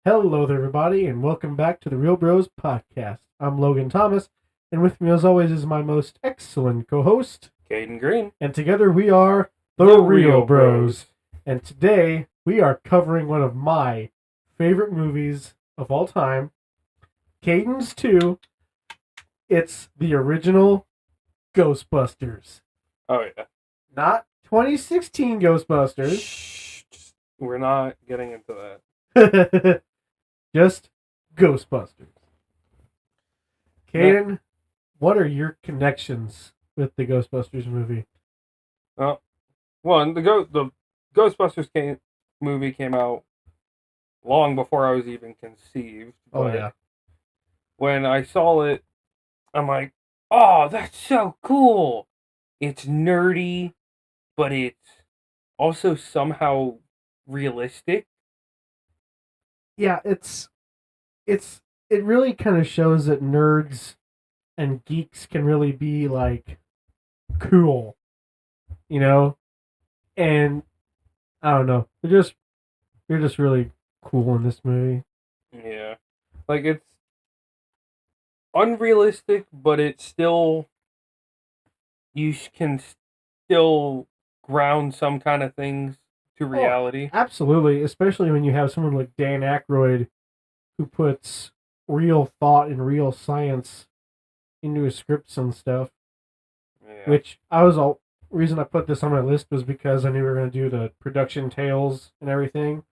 Hello there, everybody, and welcome back to the Real Bros Podcast. I'm Logan Thomas, and with me, as always, is my most excellent co-host, Caden Green. and together we are the The Real Real Bros. Bros. And today we are covering one of my favorite movies of all time, Caden's 2. It's the original Ghostbusters, Oh yeah. not 2016 Ghostbusters, Shh. We're not getting into just Ghostbusters. that. Caden, what are your connections with the Ghostbusters movie? One, the Ghostbusters movie came out long before I was even conceived. Oh, But yeah. when I saw it, I'm like, oh, that's so cool. It's nerdy, but it's also somehow realistic. Yeah, it really kind of shows that nerds and geeks can really be like cool, you know? And I don't know. They're just really cool in this movie. Yeah. Like it's unrealistic, but it's still can still ground some kind of things to Oh, reality. absolutely, especially when you have someone like Dan Aykroyd who puts real thought and real science into his scripts and stuff. Yeah. Which I was all reason I put this on my list was because I knew we were going to do the production tales and everything.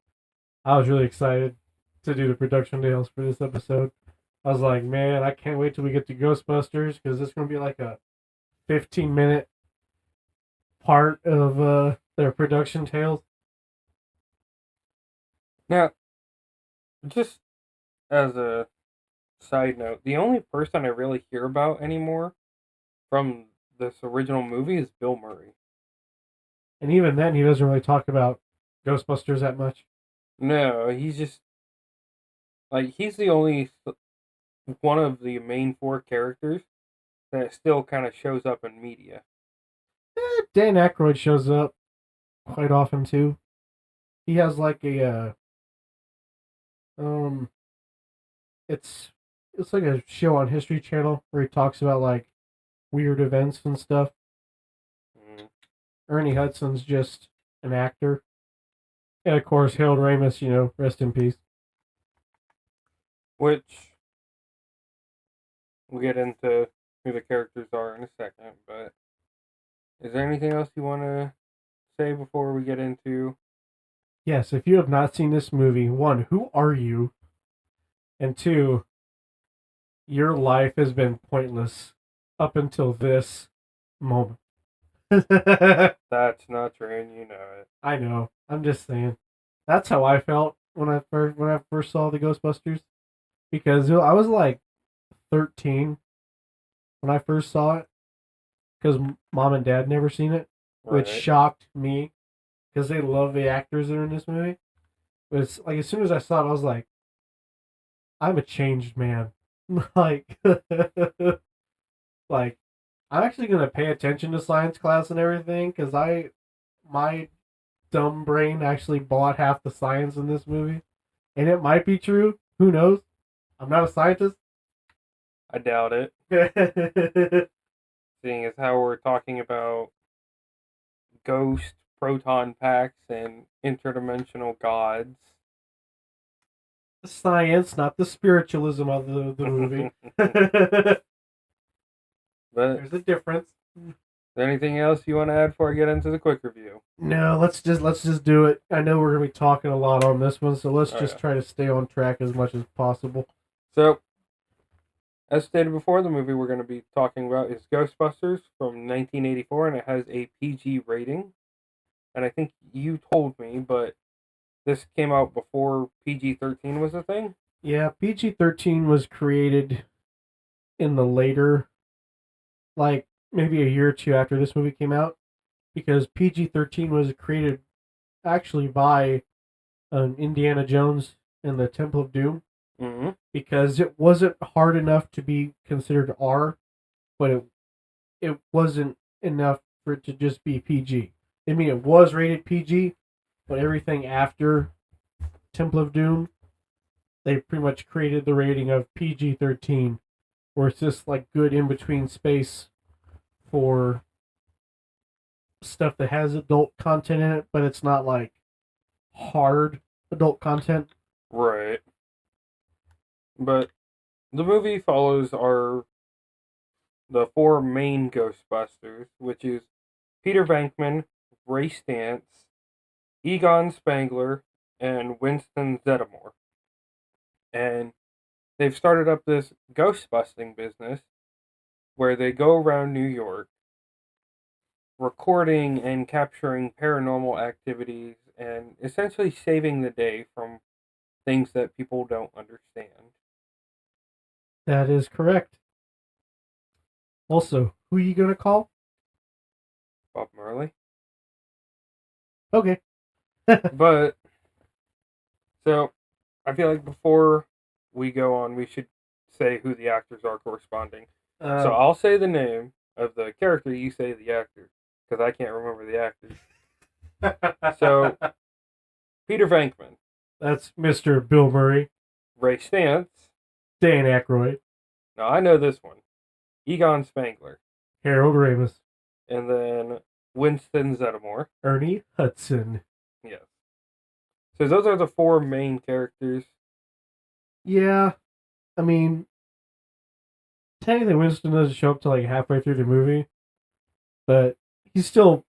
I was really excited to do the production tales for this episode. I was like, man, I can't wait till we get to Ghostbusters because it's going to be like a 15-minute part of their production tales. Now, just as a side note, the only person I really hear about anymore from this original movie is Bill Murray. And even then, he doesn't really talk about Ghostbusters that much. No, he's just like he's the only one of the main four characters that still kind of shows up in media. Dan Aykroyd shows up quite often too. He has like a um it's like a show on History Channel where he talks about like weird events and stuff. Mm. Ernie Hudson's just an actor. And of course Harold Ramis, rest in peace. Which we'll get into who the characters are in a second, but is there anything else you want to say before we get into? Yes, if you have not seen this movie, one, who are you? And two, your life has been pointless up until this moment. That's not true, and you know it. I know. I'm just saying. That's how I felt when I first saw the Ghostbusters because I was like 13 when I first saw it because mom and dad never seen it, which Right. shocked me because they love the actors that are in this movie. But it's like as soon as I saw it, I was like, I'm a changed man. like, like I'm actually gonna pay attention to science class and everything because my dumb brain actually bought half the science in this movie, and it might be true. Who knows? I'm not a scientist. I doubt it, The seeing as how we're talking about ghost proton packs and interdimensional gods. science, not the spiritualism of the movie. But There's a difference. is there anything else you want to add before I get into the quick review? No, let's just do it. I know we're gonna be talking a lot on this one, so let's Oh, just yeah. try to stay on track as much as possible. So, as stated before, the movie we're going to be talking about is Ghostbusters from 1984, and it has a PG rating. And I think you told me, but this came out before PG-13 was a thing. Yeah, PG-13 was created in the later, like maybe a year or two after this movie came out, because PG-13 was created actually by Indiana Jones and the Temple of Doom, Mm-hmm. because it wasn't hard enough to be considered R, but it wasn't enough for it to just be PG. I mean, it was rated PG, but everything after Temple of Doom they pretty much created the rating of PG-13, where it's just like good in between space for stuff that has adult content in it, but it's not like hard adult content. Right. But the movie follows the four main Ghostbusters, which is Peter Venkman, Ray Stantz, Egon Spangler, and Winston Zeddemore. And they've started up this ghost busting business where they go around New York recording and capturing paranormal activities and essentially saving the day from things that people don't understand. That is correct. Also, who are you gonna call? Bob Marley. Okay. But, so, I feel like before we go on, we should say who the actors are corresponding. So I'll say the name of the character, you say the actor, because I can't remember the actors. So, Peter Venkman. That's Mr. Bill Murray. Ray Stantz. Dan Aykroyd. Now, I know this one. Egon Spangler. Harold Ramis. And then Winston Zeddemore. Ernie Hudson. Yes. So those are the four main characters. Yeah. I mean, technically Winston doesn't show up till like halfway through the movie, but he's still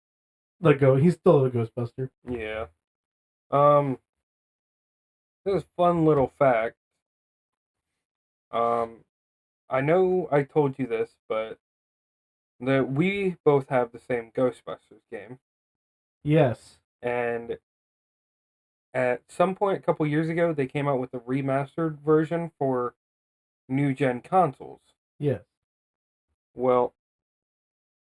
he's still a Ghostbuster. Yeah. This is a fun little fact. I know I told you this, but that we both have the same Ghostbusters game. Yes. And at some point a couple years ago, they came out with a remastered version for new gen consoles. Yes. Well,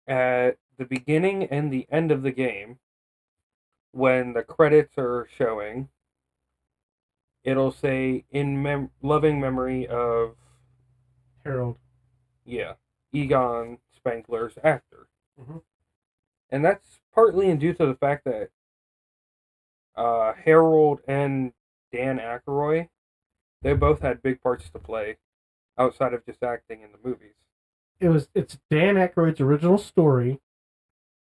at the beginning and the end of the game, when the credits are showing, it'll say in loving memory of Harold. Yeah, Egon Spangler's actor. Mm-hmm. And that's partly due to the fact that Harold and Dan Aykroyd, they both had big parts to play outside of just acting in the movies. It's Dan Aykroyd's original story,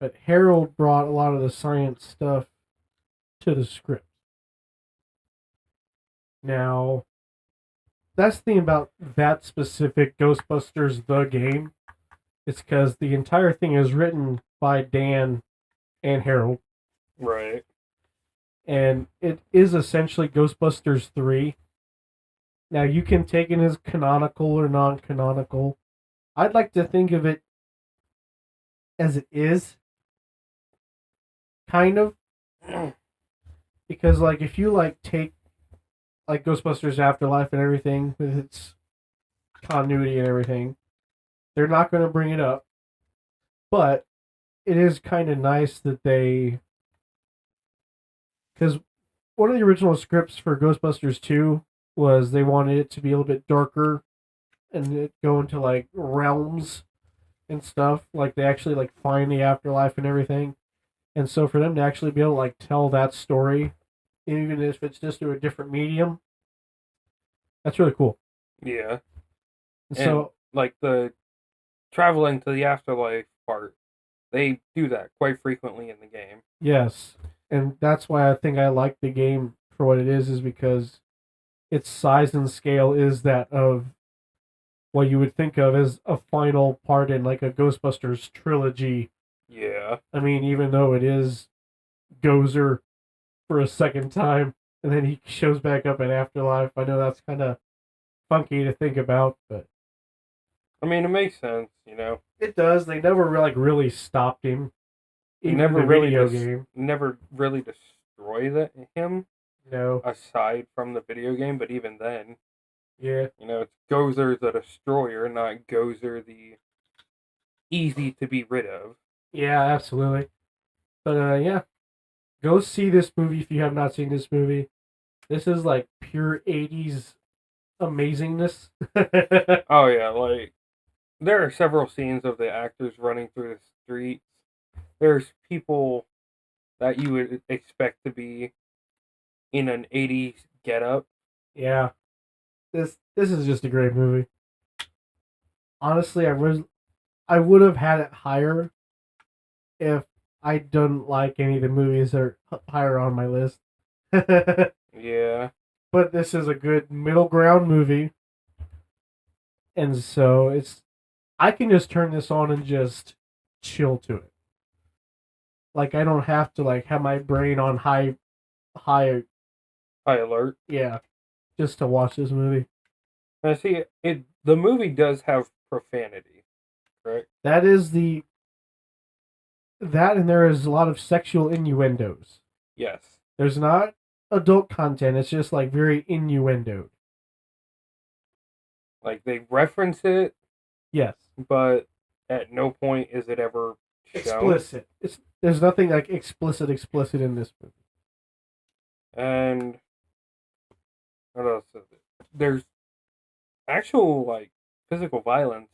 but Harold brought a lot of the science stuff to the script. Now, that's the thing about that specific Ghostbusters the game. It's because the entire thing is written by Dan and Harold. Right. And it is essentially Ghostbusters 3. Now, you can take it as canonical or non canonical. I'd like to think of it as it is. Kind of. Because, like, if you, like, take, like, Ghostbusters Afterlife and everything, with its continuity and everything, they're not going to bring it up. But it is kind of nice that they... Because one of the original scripts for Ghostbusters 2 was they wanted it to be a little bit darker and it go into, like, realms and stuff. Like, they actually, like, find the afterlife and everything. And so for them to actually be able to, like, tell that story, even if it's just through a different medium, that's really cool. Yeah. And so, like, the traveling to the afterlife part, they do that quite frequently in the game. yes. And that's why I think I like the game for what it is because its size and scale is that of what you would think of as a final part in, like, a Ghostbusters trilogy. Yeah. I mean, even though it is Gozer for a second time, and then he shows back up in Afterlife. I know that's kind of funky to think about, but I mean, it makes sense, you know. it does. They never really stopped him. Even never in the really video game. Never really destroy him. No. Aside from the video game, but even then, Yeah. you know, it's Gozer the Destroyer, not Gozer the easy to be rid of. Yeah, absolutely. But yeah, go see this movie if you have not seen this movie. This is like pure '80s amazingness. Oh yeah, like there are several scenes of the actors running through the streets. There's people that you would expect to be in an '80s getup. Yeah. This is just a great movie. Honestly, I would have had it higher if I didn't like any of the movies that are higher on my list. But Yeah. this is a good middle ground movie, and so I can just turn this on and just chill to it. Like I don't have to like have my brain on high High alert. yeah, just to watch this movie. I see it. The movie does have profanity, correct? That is that, and there is a lot of sexual innuendos. Yes. There's not adult content. It's just like very innuendo. Like they reference it, Yes, but at no point is it ever shown. explicit. There's nothing like explicit in this movie. And what else is it? There's actual like physical violence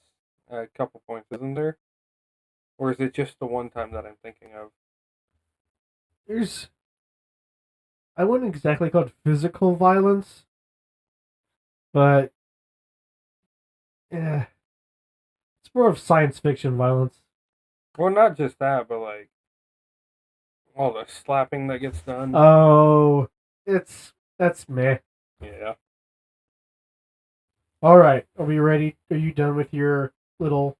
at a couple points, isn't there? Or is it just the one time that I'm thinking of? There's I wouldn't exactly call it physical violence, but yeah, it's more of science fiction violence. Well, not just that, but like all the slapping that gets done. Oh, that's meh. Yeah. All right, are we ready? Are you done with your little?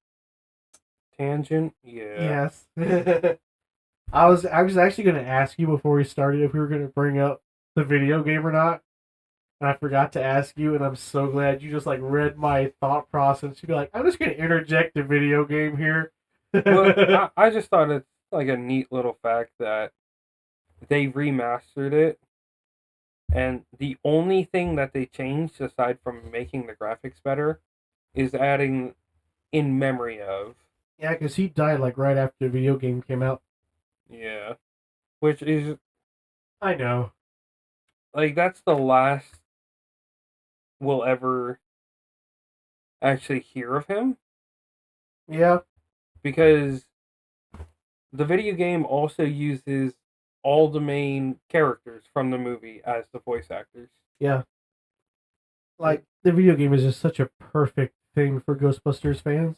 Tangent. Yeah. Yes. I was actually going to ask you before we started if we were going to bring up the video game or not, and I forgot to ask you, and I'm so glad you just like read my thought process. You'd be like, I'm just going to interject the video game here. Well, I just thought it's like a neat little fact that they remastered it, and the only thing that they changed aside from making the graphics better is adding in memory of. Yeah, because he died like right after the video game came out. Yeah. Which is I know. like that's the last we'll ever actually hear of him Yeah, because the video game also uses all the main characters from the movie as the voice actors. yeah. Like the video game is just such a perfect thing for Ghostbusters fans.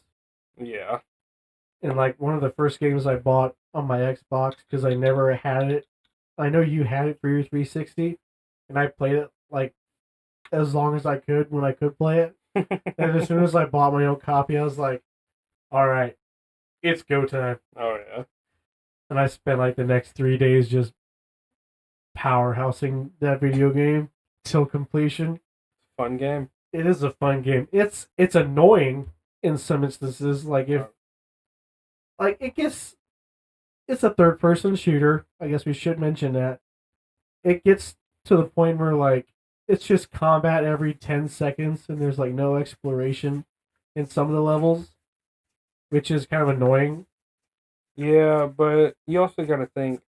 Yeah. And like one of the first games I bought on my Xbox because I never had it. I know you had it for your 360, and I played it like as long as I could when I could play it. And as soon as I bought my own copy, I was like, "All right, it's go time." Oh yeah. And I spent like the next 3 days just powerhousing that video game till completion. Fun game. It is a fun game. It's annoying in some instances. Like if like it gets it's a third person shooter. I guess we should mention that. It gets to the point where like it's just combat every 10 seconds and there's like no exploration in some of the levels, which is kind of annoying. Yeah, but you also got to think.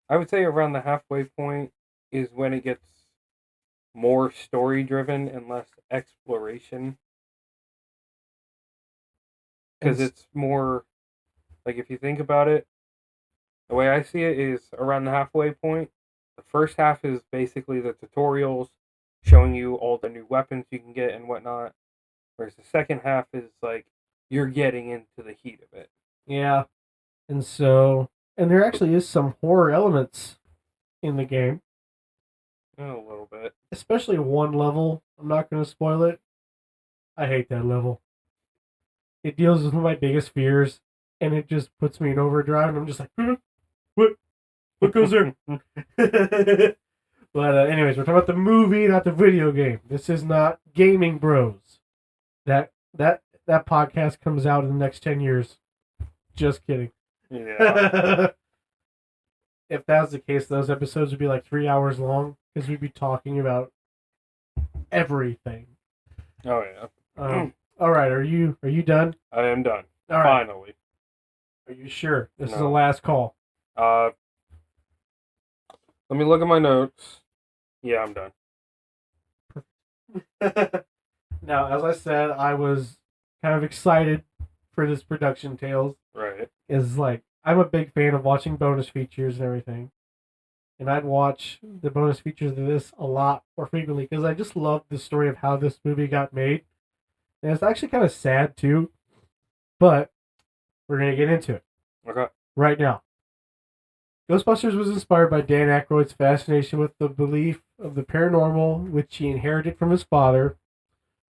I would say around the halfway point is when it gets more story driven and less exploration. Because And it's more like if you think about it, the way I see it is around the halfway point. The first half is basically the tutorials showing you all the new weapons you can get and whatnot. Whereas the second half is like you're getting into the heat of it. yeah, and there actually is some horror elements in the game, A little bit. especially one level. I'm not going to spoil it. I hate that level. It deals with my biggest fears, and it just puts me in overdrive. And I'm just like, what? What goes there? But anyways, we're talking about the movie, not the video game. This is not Gaming Bros. That podcast comes out in the next 10 years. Just kidding. Yeah. If that was the case, those episodes would be like 3 hours long because we'd be talking about everything. Oh yeah. All right, are you done? I am done. All right. Finally. Are you sure? This is the No. last call. Let me look at my notes. Yeah, I'm done. Now, as I said, I was kind of excited for this production tales. Right. Is like I'm a big fan of watching bonus features and everything. and I'd watch the bonus features of this a lot more frequently because I just love the story of how this movie got made. And it's actually kind of sad too, but we're gonna get into it Okay. right now. Ghostbusters was inspired by Dan Aykroyd's fascination with the belief of the paranormal, which he inherited from his father,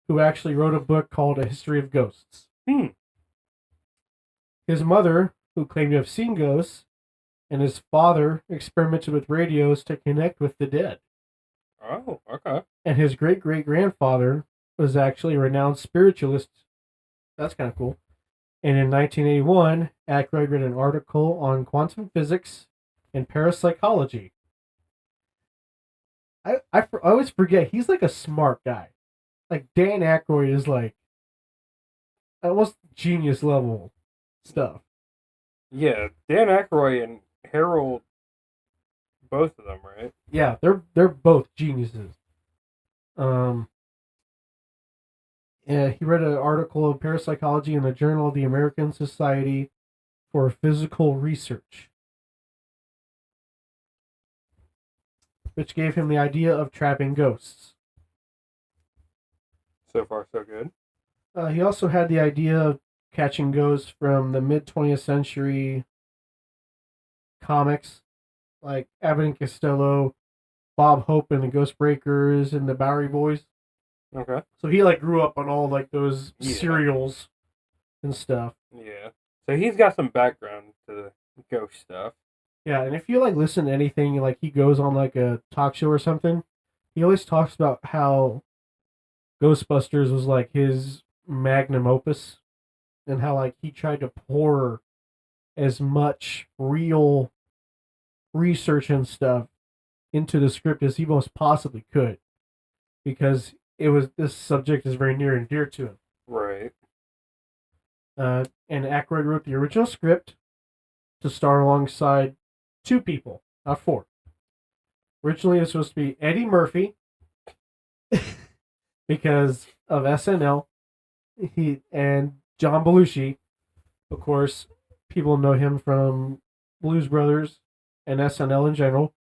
who actually wrote a book called A History of Ghosts. His mother, who claimed to have seen ghosts, and his father experimented with radios to connect with the dead. Oh, okay. And his great great grandfather was actually a renowned spiritualist. That's kind of cool. And in 1981, Aykroyd read an article on quantum physics and parapsychology. I always forget he's like a smart guy. Like Dan Aykroyd is like almost genius level stuff. Yeah, Dan Aykroyd and Harold, both of them, right? Yeah, they're both geniuses. Um, yeah, he read an article of parapsychology in the Journal of the American Society for Physical Research, which gave him the idea of trapping ghosts. So far, so good. He also had the idea of catching ghosts from the mid 20th century comics, like Abbott and Costello, Bob Hope and the Ghost Breakers, and the Bowery Boys. Okay. So he like grew up on all like those Yeah. serials and stuff. Yeah. So he's got some background to the ghost stuff. Yeah, and if you like listen to anything, like he goes on like a talk show or something, he always talks about how Ghostbusters was like his magnum opus, and how like he tried to pour as much real research and stuff into the script as he most possibly could, because this subject is very near and dear to him. Right. And Aykroyd wrote the original script to star alongside two people, not four. Originally, it was supposed to be Eddie Murphy because of SNL. He and John Belushi, of course, people know him from Blues Brothers and SNL in general.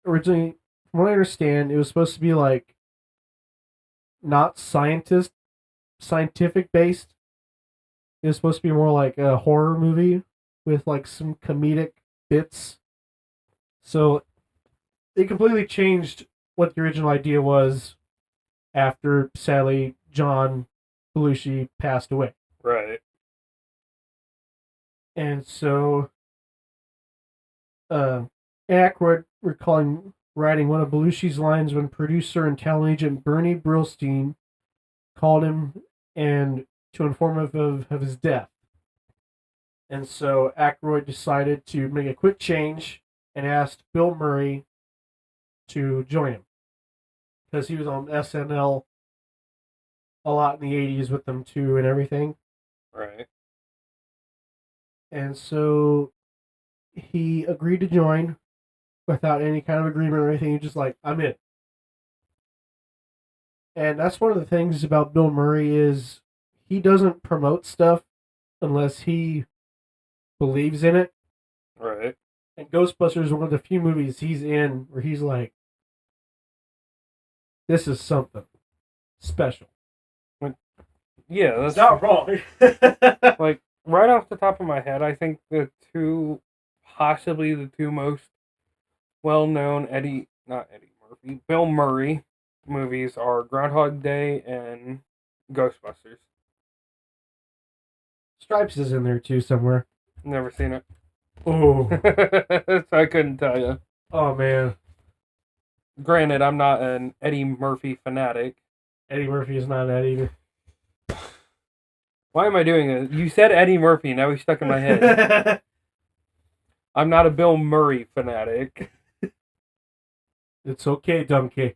Originally, from what I understand, it was supposed to be like not scientific based. It was supposed to be more like a horror movie with like some comedic bits. So they completely changed what the original idea was after, sadly, John Belushi passed away. Right. And so Aykroyd recalling writing one of Belushi's lines when producer and talent agent Bernie Brillstein called him and to inform him of his death. And so Aykroyd decided to make a quick change and asked Bill Murray to join him, because he was on SNL a lot in the 80s with them too and everything. Right. And so he agreed to join without any kind of agreement or anything. He's just like, I'm in. And that's one of the things about Bill Murray is he doesn't promote stuff unless he believes in it. Right. And Ghostbusters is one of the few movies he's in where he's like, this is something special. Yeah, that's It's not wrong. like right off the top of my head, I think possibly the two most well-known Bill Murray movies are Groundhog Day and Ghostbusters. Stripes is in there too somewhere. Never seen it. Oh. So I couldn't tell you. Oh, man. Granted, I'm not an Eddie Murphy fanatic. Eddie Murphy is not that either. Why am I doing this? You said Eddie Murphy, now he's stuck in my head. I'm not a Bill Murray fanatic. It's okay, donkey.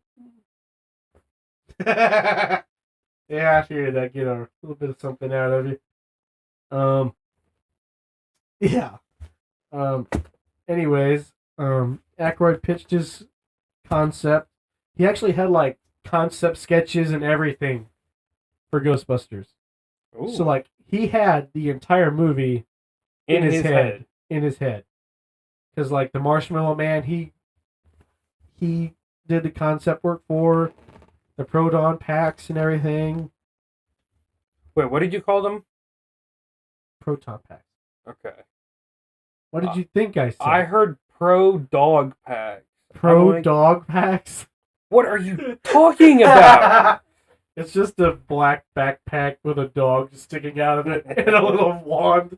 Yeah, I figured that get a little bit of something out of you. Yeah. Anyways, Aykroyd pitched his concept. He actually had like concept sketches and everything for Ghostbusters. Ooh. So like he had the entire movie in his head. In his head. because like the Marshmallow Man, he did the concept work for the proton packs and everything. Wait, what did you call them? Proton packs. Okay. What did you think I said? I heard pro dog packs. Pro dog packs. What are you talking about? It's just a black backpack with a dog sticking out of it and a little wand.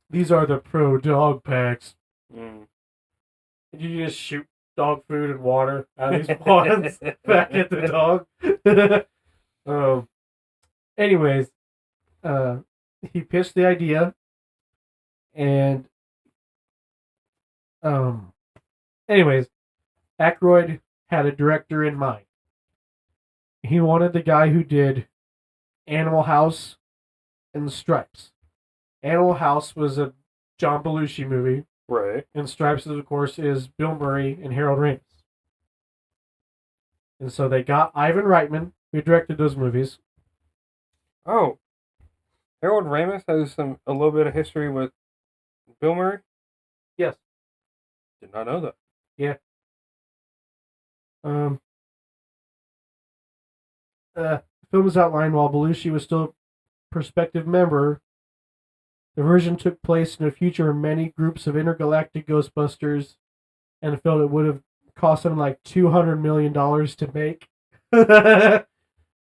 These are the pro dog packs. Mm. You just shoot dog food and water out of these wands back at the dog. Anyways, he pitched the idea, and anyways, Aykroyd had a director in mind. He wanted the guy who did Animal House and Stripes. Animal House was a John Belushi movie. Right. And Stripes, of course, is Bill Murray and Harold Ramis. And so they got Ivan Reitman, who directed those movies. Oh. Harold Ramis has a little bit of history with Bill Murray? Yes. Did not know that. Yeah. The film was outlined while Belushi was still a prospective member. The version took place in a future where many groups of intergalactic Ghostbusters, and felt it would have cost them like $200 million to make.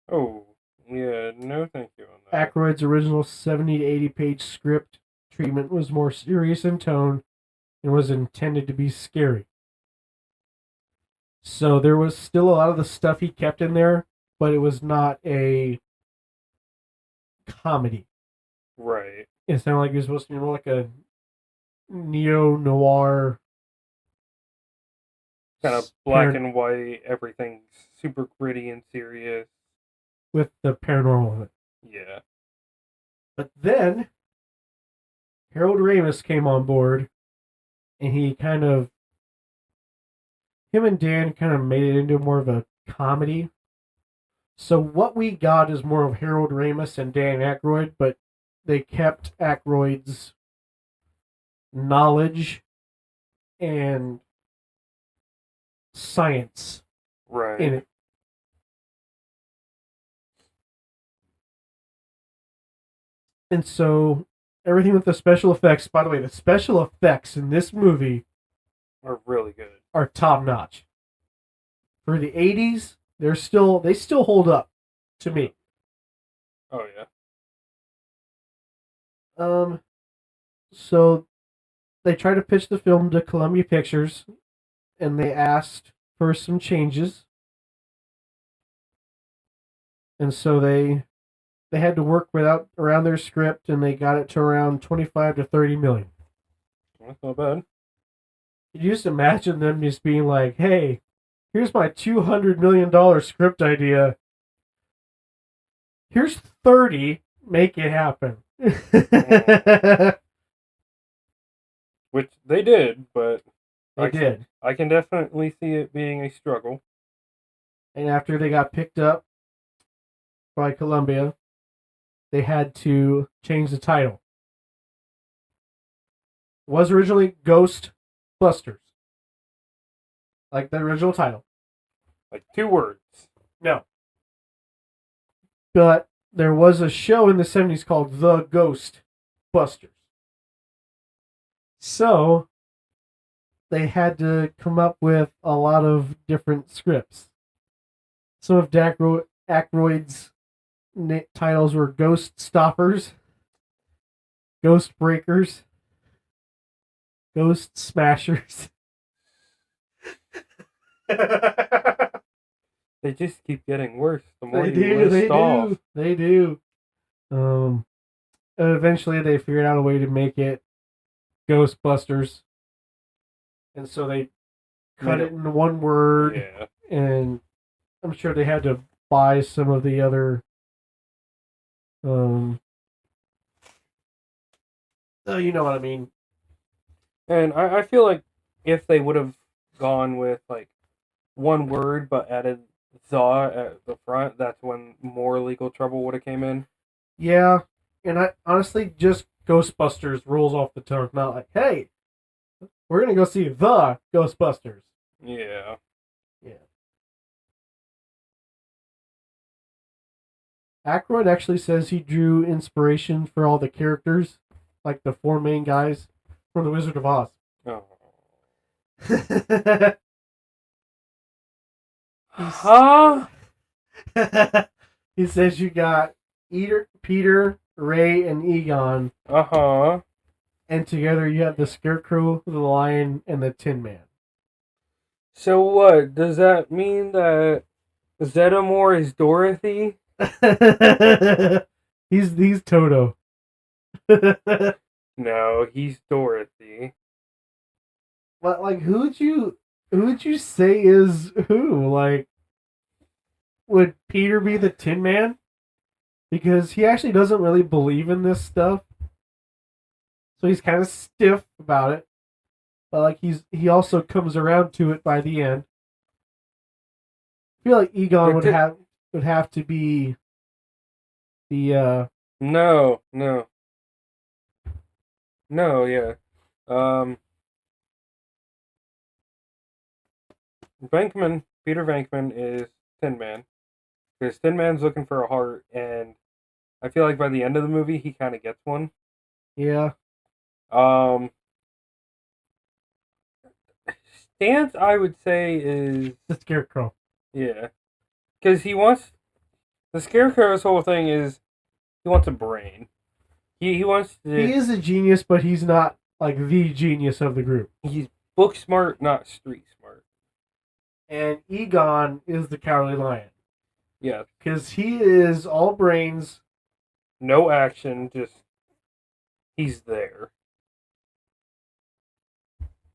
Oh, yeah, no thank you on that. Aykroyd's original 70 to 80 page script treatment was more serious in tone and was intended to be scary. So there was still a lot of the stuff he kept in there, but it was not a comedy. Right. It sounded like it was supposed to be more like a neo-noir. Kind of black and white, everything's super gritty and serious. With the paranormal in it. Yeah. But then, Harold Ramis came on board, and him and Dan kind of made it into more of a comedy. So what we got is more of Harold Ramis and Dan Aykroyd, but they kept Aykroyd's knowledge and science in it. And so everything with the special effects, by the way, the special effects in this movie are really good. Are top notch. For the 80s, they still hold up to me. Oh yeah. So they tried to pitch the film to Columbia Pictures, and they asked for some changes. And so they had to work around their script, and they got it to around 25 to 30 million. That's not bad. You just imagine them just being like, "Hey, here's my $200 million script idea. Here's 30. Make it happen." Which they did, but they did. I can definitely see it being a struggle. And after they got picked up by Columbia, they had to change the title. It was originally Ghostbusters, like the original title. Like 2 words. No. But there was a show in the 70s called The Ghostbusters. So they had to come up with a lot of different scripts. Some of Aykroyd's titles were Ghost Stoppers, Ghost Breakers, Ghost Smashers. They just keep getting worse the more you list off. They do. Eventually they figured out a way to make it Ghostbusters. And so they cut it into one word. Yeah. And I'm sure they had to buy some of the other you know what I mean. And I feel like if they would have gone with like one word but added the at the front, that's when more legal trouble would have came in. Yeah, and I honestly just Ghostbusters rolls off the tongue. Not like, hey, We're gonna go see the Ghostbusters. Yeah. Yeah. Aykroyd actually says he drew inspiration for all the characters, like the four main guys from The Wizard of Oz. Oh. He's- Huh? he says you got Peter, Ray, and Egon, Uh-huh. and together you have the Scarecrow, the Lion, and the Tin Man. So what? Does that mean that Zeddemore is Dorothy? he's Toto. No, he's Dorothy. But like, who would you say is who? Like, would Peter be the Tin Man? Because he actually doesn't really believe in this stuff, so he's kind of stiff about it. But like, he also comes around to it by the end. I feel like Egon would have to be the No, yeah. Peter Venkman is Tin Man. Because Tin Man's looking for a heart, and I feel like by the end of the movie, he kind of gets one. yeah. Stance, I would say, is... The Scarecrow. Yeah. Because the Scarecrow's whole thing is he wants a brain. He wants to... He is a genius, but he's not like the genius of the group. He's book smart, not street smart. And Egon is the Cowardly Lion. Yeah. Because he is all brains. No action, just... He's there.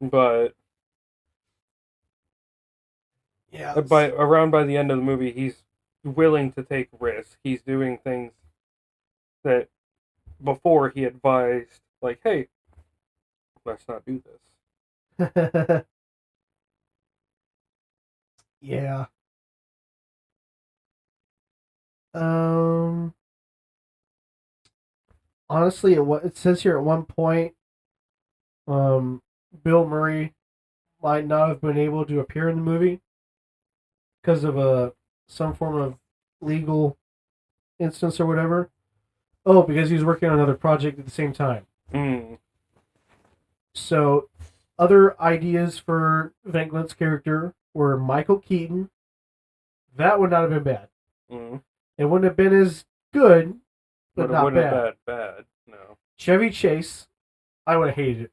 But... Yeah. By the end of the movie, he's willing to take risks. He's doing things that before he advised, like, hey, let's not do this. Yeah. Honestly, it says here at one point, Bill Murray might not have been able to appear in the movie because of some form of legal instance or whatever. Oh, because he was working on another project at the same time. Mm. So, other ideas for Venkman's character were Michael Keaton. That would not have been bad. Mm. It wouldn't have been as good, but it not wouldn't bad. have been bad. No. Chevy Chase, I would have hated it.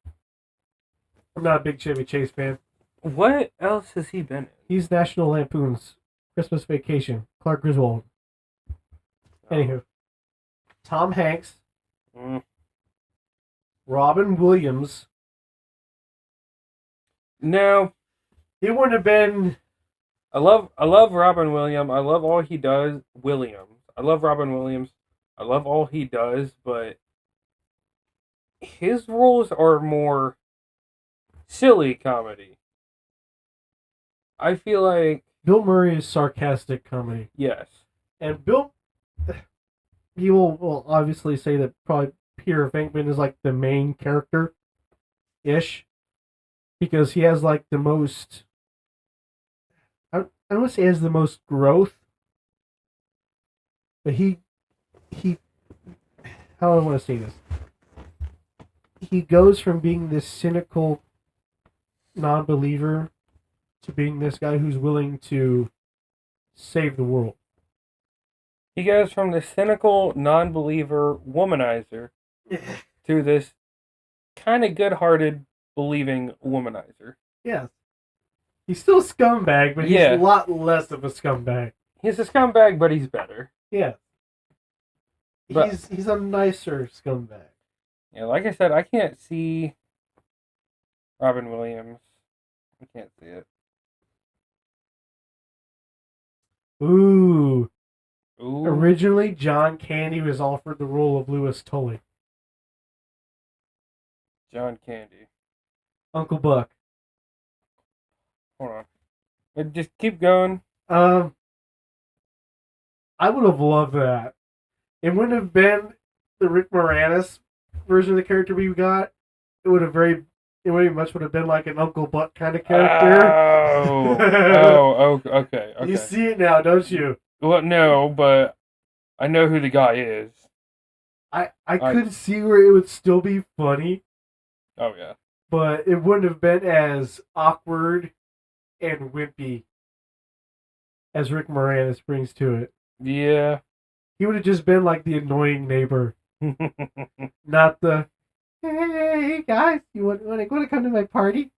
I'm not a big Chevy Chase fan. What else has he been in? He's National Lampoon's Christmas Vacation. Clark Griswold. Anywho, Tom Hanks, Robin Williams. No, It wouldn't have been. I love Robin Williams. I love all he does. I love Robin Williams. I love all he does, but his roles are more silly comedy. I feel like Bill Murray is sarcastic comedy. yes. And he will obviously say that probably Peter Venkman is like the main character ish. Because he has like the most. I don't want to say he has the most growth. But he. How do I want to say this? He goes from being this cynical non believer to being this guy who's willing to save the world. He goes from the cynical non-believer womanizer to this kind of good-hearted believing womanizer. Yes. He's still a scumbag, but he's a lot less of a scumbag. He's a scumbag, but he's better. Yeah. But, he's a nicer scumbag. Yeah, like I said, I can't see Robin Williams. I can't see it. Ooh. Ooh. Originally, John Candy was offered the role of Louis Tully. John Candy. Uncle Buck. Hold on. Just keep going. I would have loved that. It wouldn't have been the Rick Moranis version of the character we got. It would have very it very much would have been like an Uncle Buck kind of character. Okay, You okay. see it now, don't you? Well, no, but I know who the guy is. I could see where it would still be funny, Oh yeah. but it wouldn't have been as awkward and wimpy as Rick Moranis brings to it. Yeah. He would have just been like the annoying neighbor, not the hey guys, you want to come to my party?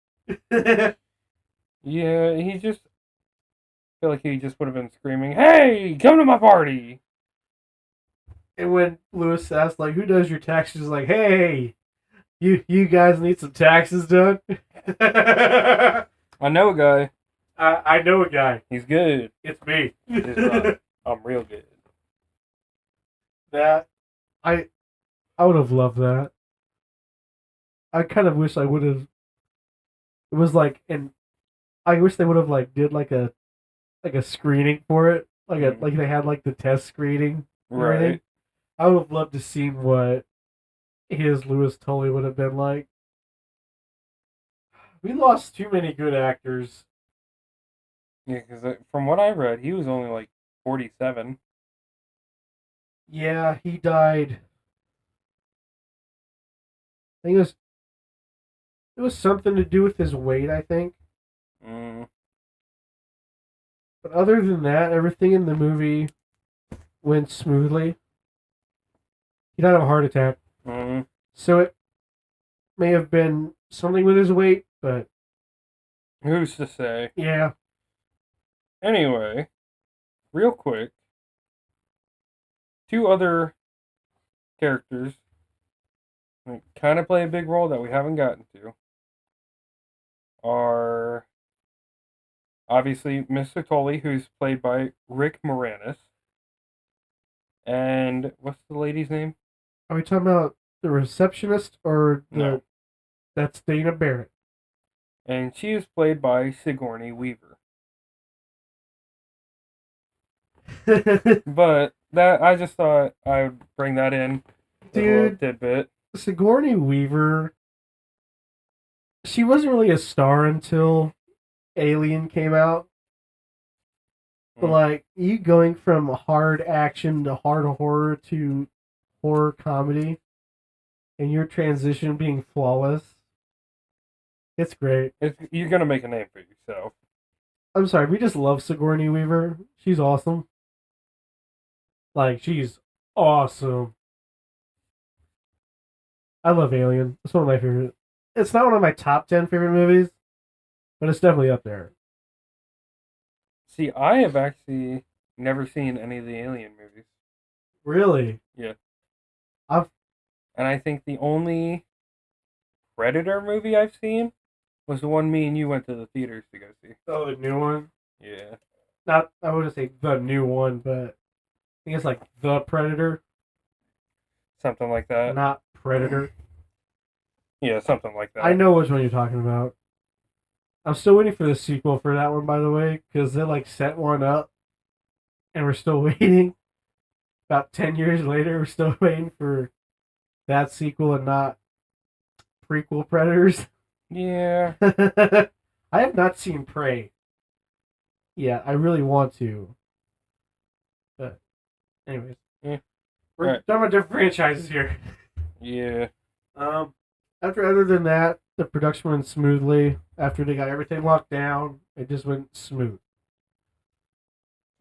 Yeah, he just I feel like he just would have been screaming, "Hey, come to my party!" And when Lewis asked like, "Who does your taxes?" Like, "Hey, you guys need some taxes done." I know a guy. I know a guy. He's good. It's me. I'm real good. That I would have loved that. I kind of wish I would have. It was like, and I wish they would have like did like a screening for it, like they had like the test screening and everything. Right. I would have loved to see what his Lewis Tully would have been like. We lost too many good actors. Yeah, because from what I read, he was only like 47. Yeah, he died. I think it was something to do with his weight, I think. Mm. But other than that, everything in the movie went smoothly. He died of a heart attack. Mm. So it may have been something with his weight, but Who's to say? yeah. Anyway, real quick, two other characters kind of play a big role that we haven't gotten to are obviously Mr. Tully, who's played by Rick Moranis, and what's the lady's name? Are we talking about the receptionist or No. that's Dana Barrett? And she is played by Sigourney Weaver. But that I just thought I would bring that in as a little Dude, tidbit. Sigourney Weaver, she wasn't really a star until Alien came out. But like you going from hard action to hard horror to horror comedy, and your transition being flawless, it's great. You're gonna make a name for yourself. I'm sorry, we just love Sigourney Weaver. She's awesome. Like she's awesome. I love Alien. It's one of my favorite. It's not one of my top 10 favorite movies, but it's definitely up there. See, I have actually never seen any of the Alien movies. Really? Yeah. I've And I think the only Predator movie I've seen was the one me and you went to the theaters to go see. Oh, the new one. Yeah. Not I wouldn't say the new one, but I think it's like the Predator, Something like that. not Predator. Yeah, something like that. I know which one you're talking about. I'm still waiting for the sequel for that one, by the way, because they like set one up, and we're still waiting. About 10 years later, we're still waiting for that sequel and not prequel Predators. Yeah. I have not seen Prey. Yeah, I really want to. But, anyways, we're Right. talking about different franchises here. Yeah. Other than that, the production went smoothly. After they got everything locked down, it just went smooth.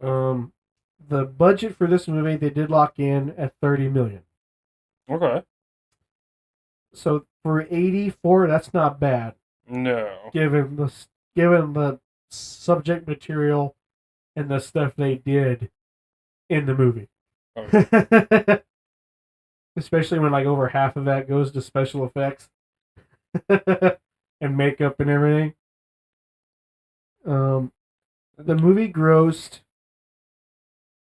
The budget for this movie they did lock in at 30 million. Okay. So for 84, that's not bad. No. Given the subject material and the stuff they did in the movie. Okay. Especially when like over half of that goes to special effects and makeup and everything. The movie grossed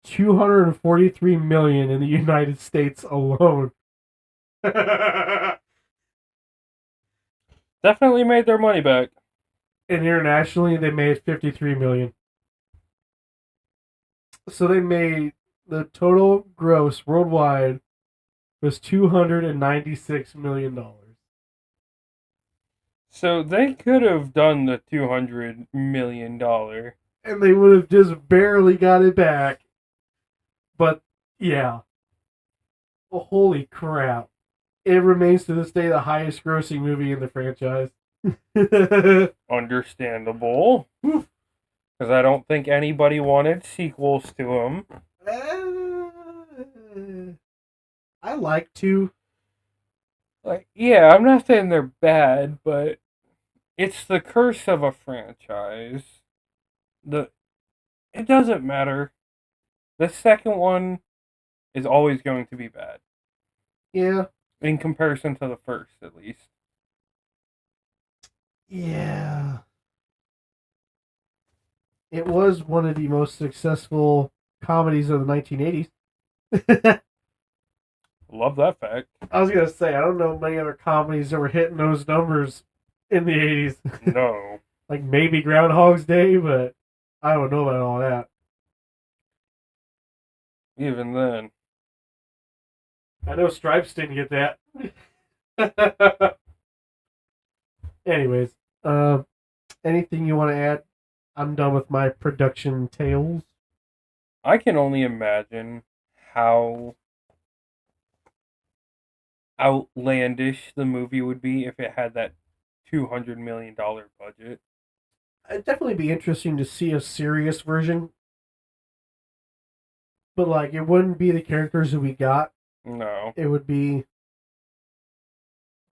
243 million in the United States alone. Definitely made their money back. And internationally, they made 53 million. So they made the total gross worldwide was $296 million. So they could have done the $200 million. and they would have just barely got it back. But yeah, well, holy crap! It remains to this day the highest grossing movie in the franchise. Understandable. Because I don't think anybody wanted sequels to them. I like to. Like, yeah, I'm not saying they're bad, but it's the curse of a franchise. The It doesn't matter. The second one is always going to be bad. Yeah. In comparison to the first, at least. Yeah. It was one of the most successful comedies of the 1980s. Love that fact. I was gonna say I don't know many other comedies that were hitting those numbers in the 80s. No. Like maybe Groundhog's Day, but I don't know about all that. Even then. I know Stripes didn't get that. Anyways, anything you want to add? I'm done with my production tales. I can only imagine how outlandish the movie would be if it had that $200 million budget. It'd definitely be interesting to see a serious version, but like it wouldn't be the characters that we got. No. It would be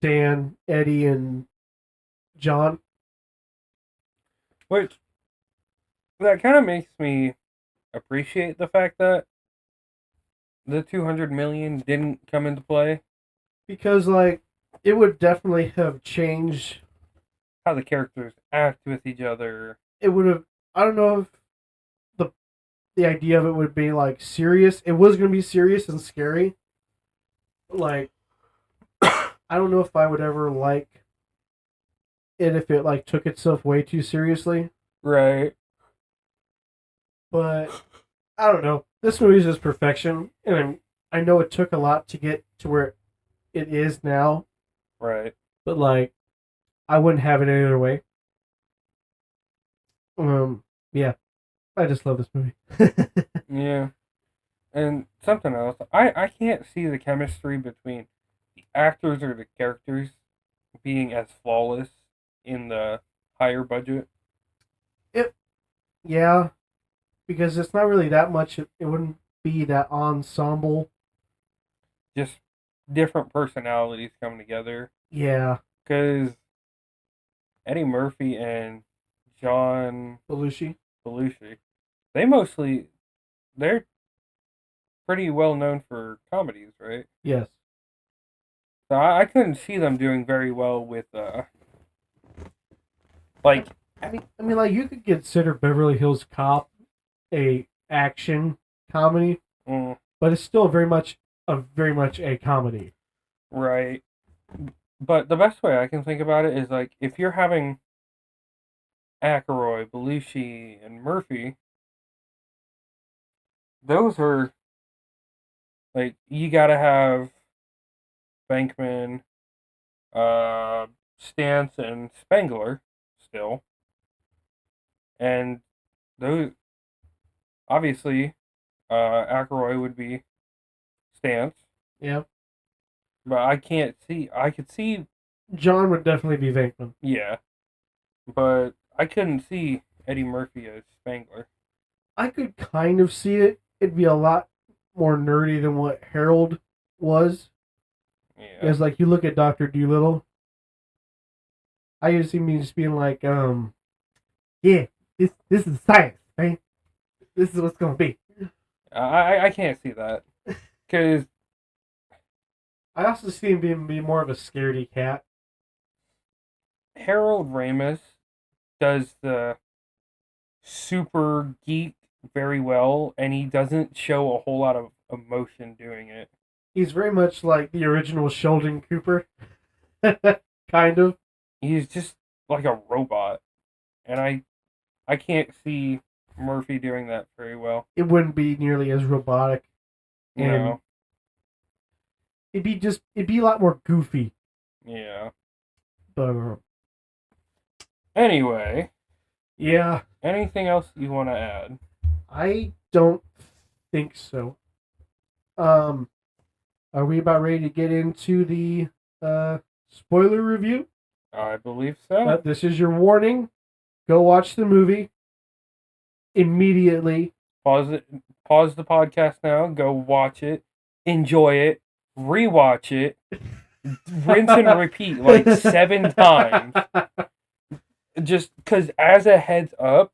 Dan, Eddie, and John. Which, that kind of makes me appreciate the fact that the 200 million didn't come into play. Because like it would definitely have changed. How the characters act with each other. It would have. I don't know if the the idea of it would be like serious. It was going to be serious and scary. Like I don't know if I would ever like it if it like took itself way too seriously. Right. But I don't know. This movie is just perfection, and I know it took a lot to get to where it is now. Right. But like, I wouldn't have it any other way. Yeah, I just love this movie. Yeah. And something else, I can't see the chemistry between the actors or the characters being as flawless in the higher budget. Yeah, because it's not really that much. It wouldn't be that ensemble. Just different personalities come together. Yeah, Because Eddie Murphy and John Belushi. Belushi, they mostly, they're pretty well known for comedies, right? Yes. So I couldn't see them doing very well with, like, I mean, like you could consider Beverly Hills Cop a action comedy, mm, but it's still very much a comedy. right. But the best way I can think about it is like if you're having Aykroyd, Belushi, and Murphy, those are like you gotta have Bankman, uh, Stance, and Spangler still, and those obviously, Aykroyd would be Stance, Yeah. but I can't see. I could see, John would definitely be Venkman. yeah, but I couldn't see Eddie Murphy as Spangler. I could kind of see it. It'd be a lot more nerdy than what Harold was. Yeah, Because like you look at Doctor Doolittle, I used to see me just being like, yeah, this is science, man. This is what's gonna be. I can't see that because I also see him being be more of a scaredy cat. Harold Ramis does the super geek very well, and he doesn't show a whole lot of emotion doing it. He's very much like the original Sheldon Cooper, kind of. He's just like a robot, and I can't see Murphy doing that very well. It wouldn't be nearly as robotic, and No, it'd be a lot more goofy. yeah, But Anyway, Yeah, anything else you want to add? I don't think so. Um, are we about ready to get into the uh spoiler review? I believe so. This is your warning. Go watch the movie immediately. Pause it. Pause the podcast now. Go watch it. Enjoy it. Rewatch it. Rinse and repeat like 7 times. Just because, as a heads up,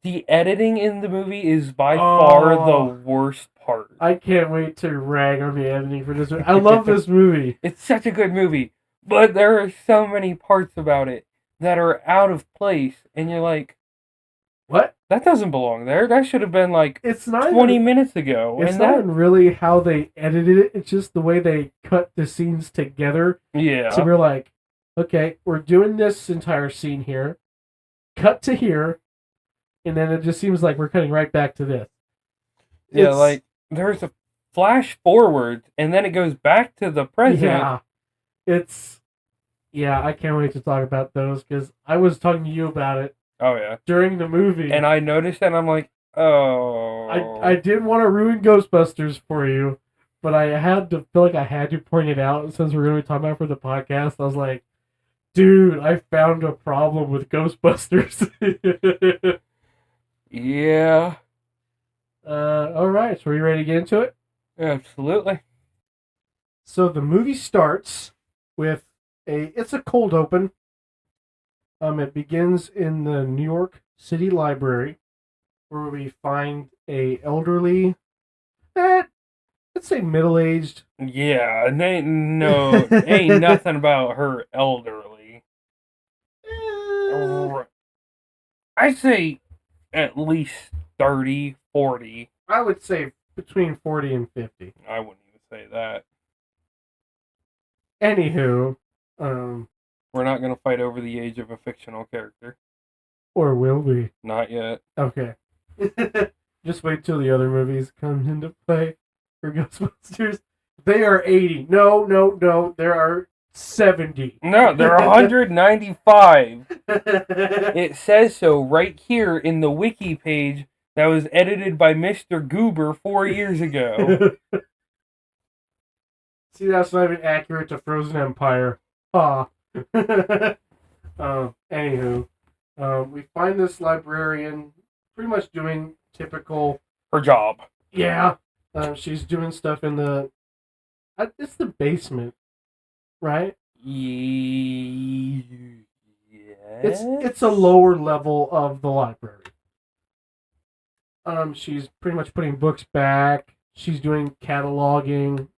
the editing in the movie is by far the worst part. I can't wait to rag on the editing for this movie. I love this movie. It's such a good movie, but there are so many parts about it that are out of place, and you're like, what? That doesn't belong there. That should have been like it's not 20 minutes ago. It's not even really how they edited it. It's just the way they cut the scenes together. Yeah. So we're like, okay, we're doing this entire scene here. Cut to here. And then it just seems like we're cutting right back to this. Yeah, like there's a flash forward and then it goes back to the present. Yeah. I can't wait to talk about those because I was talking to you about it. Oh yeah. During the movie. And I noticed that and I'm like, oh. I didn't want to ruin Ghostbusters for you, but I feel like I had to point it out since we're going to be talking about it for the podcast. I was like, dude, I found a problem with Ghostbusters. Yeah. All right. So are you ready to get into it? Absolutely. So the movie starts with it's a cold open. It begins in the New York City Library, where we find a elderly, let's say middle-aged. Yeah, ain't nothing about her elderly. I'd say at least 30, 40. I would say between 40 and 50. I wouldn't even say that. Anywho, we're not going to fight over the age of a fictional character. Or will we? Not yet. Okay. Just wait till the other movies come into play for Ghostbusters. They are 80. No. There are 70. No, they're 195. It says so right here in the wiki page that was edited by Mr. Goober 4 years ago. See, that's not even accurate to Frozen Empire. Anywho, we find this librarian pretty much doing typical... Her job. Yeah. She's doing stuff in the... it's the basement, right? Yes. It's a lower level of the library. She's pretty much putting books back. She's doing cataloging.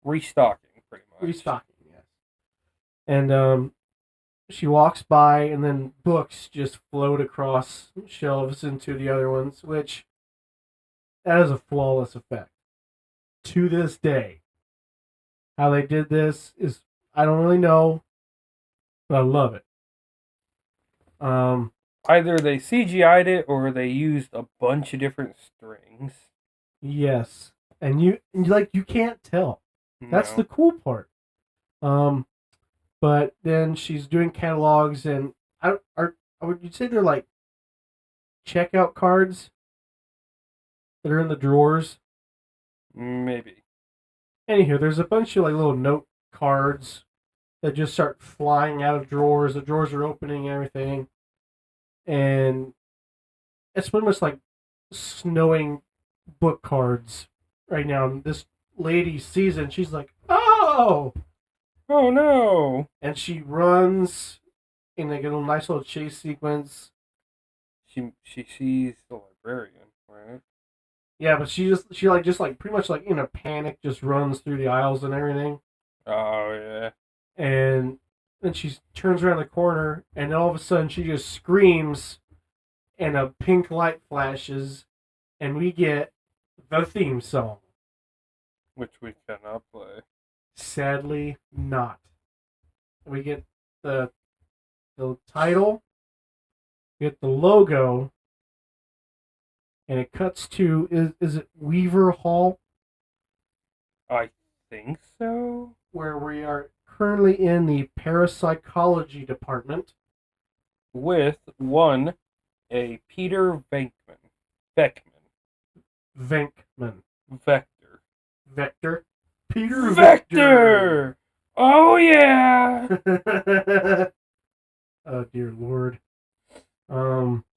Restocking, pretty much. Restocking, yes. And she walks by, and then books just float across shelves into the other ones, which that is a flawless effect. To this day, how they did this is I don't really know, but I love it. Either they CGI'd it or they used a bunch of different strings. Yes, and you can't tell. That's the cool part. But then she's doing catalogs, and would you say they're like checkout cards that are in the drawers? Maybe. Anywho, there's a bunch of like little note cards that just start flying out of drawers. The drawers are opening and everything. And it's pretty much like snowing book cards right now. And this lady sees it and she's like, oh no. And she runs in like a little nice little chase sequence. She sees the librarian, right? Yeah, but she just pretty much like in a panic just runs through the aisles and everything. Oh yeah. And then she turns around the corner and all of a sudden she just screams and a pink light flashes and we get the theme song. Which we cannot play. Sadly not. We get the title, we get the logo, and it cuts to is it Weaver Hall? I think so. Where we are currently in the parapsychology department. with one, a Peter Beckman. Venkman. Vector. Vector. Peter Vector! Oh, yeah! Oh, dear Lord.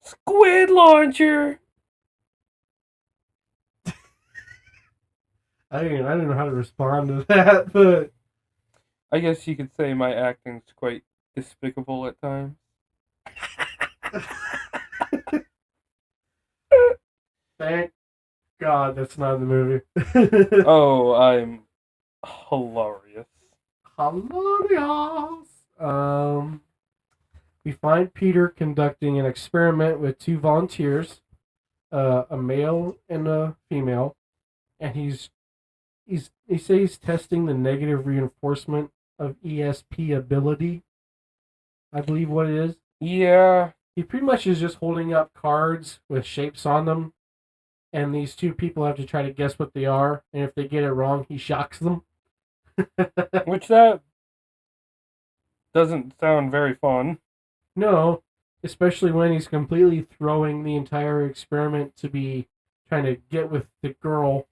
Squid launcher! I didn't know how to respond to that, but I guess you could say my acting's quite despicable at times. thank God that's not in the movie. Oh, I'm hilarious. Hilarious. We find Peter conducting an experiment with two volunteers, a male and a female, and he says he's testing the negative reinforcement of ESP ability. I believe what it is. Yeah. He pretty much is just holding up cards with shapes on them, and these two people have to try to guess what they are, and if they get it wrong, he shocks them. Which that doesn't sound very fun. No, especially when he's completely throwing the entire experiment to be trying to get with the girl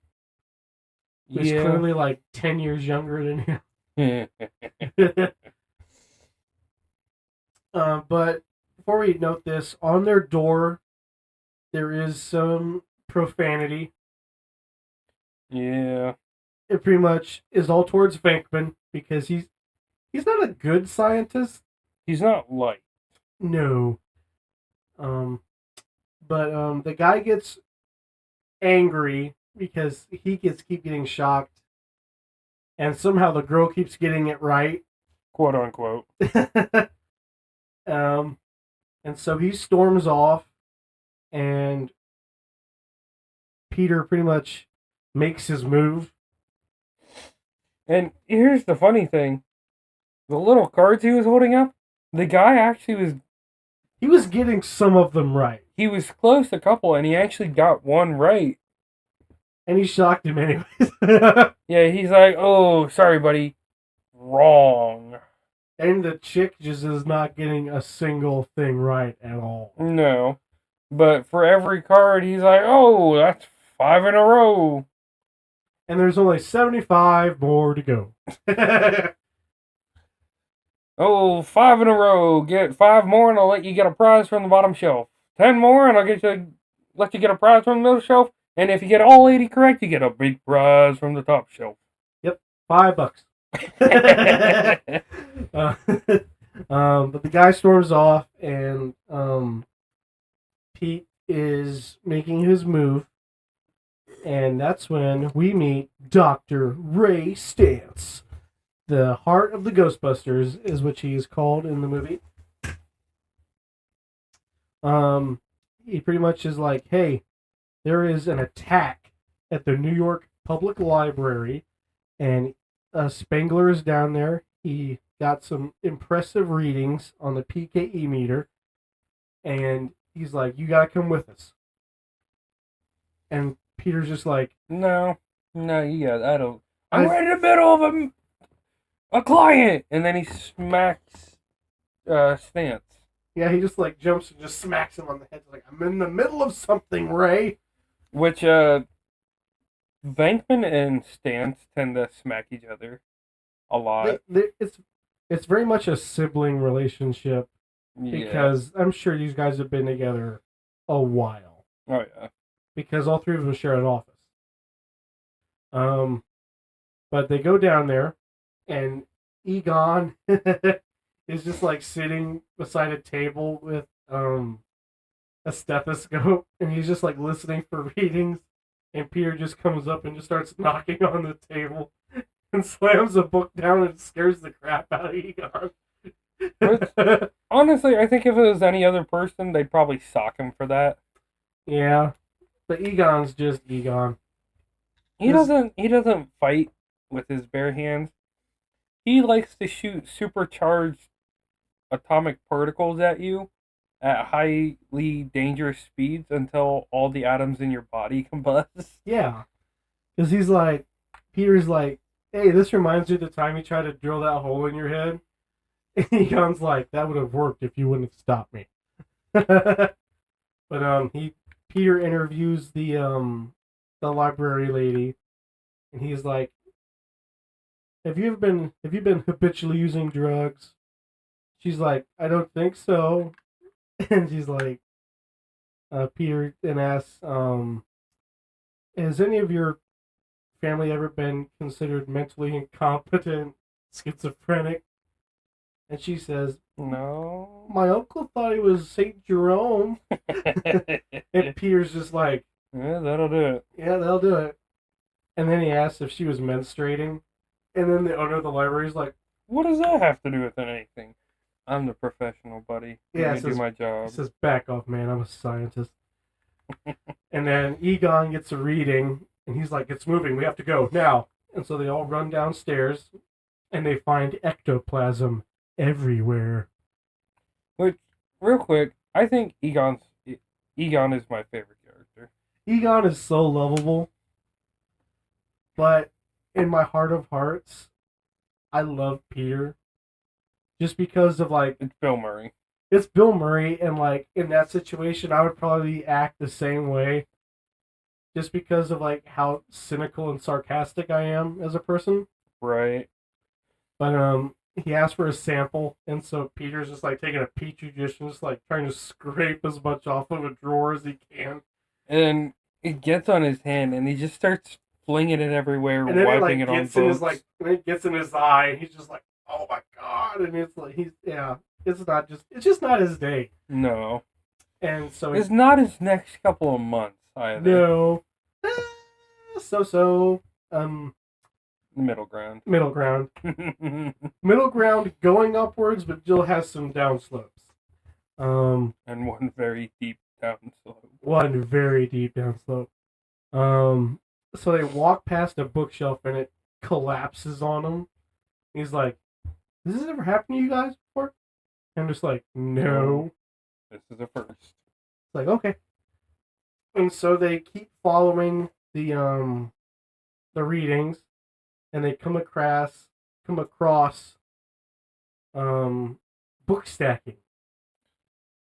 who's clearly like 10 years younger than him. But before we note this, on their door, there is some profanity. Yeah. It pretty much is all towards Venkman because he's not a good scientist. He's not light. No. But the guy gets angry because he keep getting shocked, and somehow the girl keeps getting it right, quote unquote. And so he storms off, and Peter pretty much makes his move. And here's the funny thing: the little cards he was holding up, the guy actually was getting some of them right. He was close a couple, and he actually got one right. And he shocked him anyways. Yeah, he's like, "Oh, sorry, buddy, wrong." And the chick just is not getting a single thing right at all. No, but for every card, he's like, "Oh, that's 5 in a row." And there's only 75 more to go. Oh, 5 in a row. Get 5 more, and I'll let you get a prize from the bottom shelf. 10 more, and I'll let you get a prize from the middle shelf. And if you get all 80 correct, you get a big prize from the top shelf. Yep, $5. But the guy storms off, and Pete is making his move, and that's when we meet Dr. Ray Stantz. The heart of the Ghostbusters is what he is called in the movie. He pretty much is like, hey, there is an attack at the New York Public Library, and Spangler is down there. He got some impressive readings on the PKE meter, and he's like, you gotta come with us. And Peter's just like, No, you got. I don't. I'm right in the middle of a client, and then he smacks Stantz. Yeah, he just like jumps and just smacks him on the head. Like, I'm in the middle of something, Ray. Which Venkman and Stantz tend to smack each other a lot. It's very much a sibling relationship because I'm sure these guys have been together a while. Oh yeah. Because all three of them share an office. But they go down there, and Egon is just like sitting beside a table with a stethoscope, and he's just like listening for readings. And Peter just comes up and just starts knocking on the table and slams a book down and scares the crap out of Egon. Honestly, I think if it was any other person, they'd probably sock him for that. Yeah, but Egon's just Egon. He doesn't fight with his bare hands. He likes to shoot supercharged atomic particles at you at highly dangerous speeds until all the atoms in your body combust. Yeah, because Peter's like, hey, this reminds you of the time you tried to drill that hole in your head. And Egon's like, that would have worked if you wouldn't have stopped me. But Peter interviews the library lady, and he's like, have you been habitually using drugs? She's like, I don't think so. And she's like, Peter then asks, has any of your family ever been considered mentally incompetent, schizophrenic? And she says, No. my uncle thought he was Saint Jerome. And Peter's just like, Yeah, that'll do it. yeah, they'll do it. And then he asks if she was menstruating. And then the owner of the library is like, What does that have to do with anything? I'm the professional, buddy. yeah, Let me do my he job. says, back off, man. I'm a scientist. And then Egon gets a reading, and he's like, it's moving. We have to go now. And so they all run downstairs, and they find ectoplasm everywhere. Which, real quick, I think Egon is my favorite character. Egon is so lovable, but in my heart of hearts, I love Peter. Just because of like, It's Bill Murray. it's Bill Murray, and like in that situation, I would probably act the same way. Just because of like how cynical and sarcastic I am as a person. Right. But he asked for a sample, and so Peter's just like taking a petri dish and just like trying to scrape as much off of a drawer as he can. And it gets on his hand, and he just starts flinging it everywhere, And then wiping it it on gets in his books. and it gets in his eye, and he's just like, "Oh my god!" And it's like it's just not his day. No. And so It's not his next couple of months either. no, so Middle ground. middle ground, middle ground going upwards, but still has some down slopes. And one very deep down slope. One very deep down slope. So they walk past a bookshelf and it collapses on them. He's like, "Has this ever happened to you guys before?" And I'm just like, "No." This is a first. It's like, okay. And so they keep following the readings, and they come across book stacking.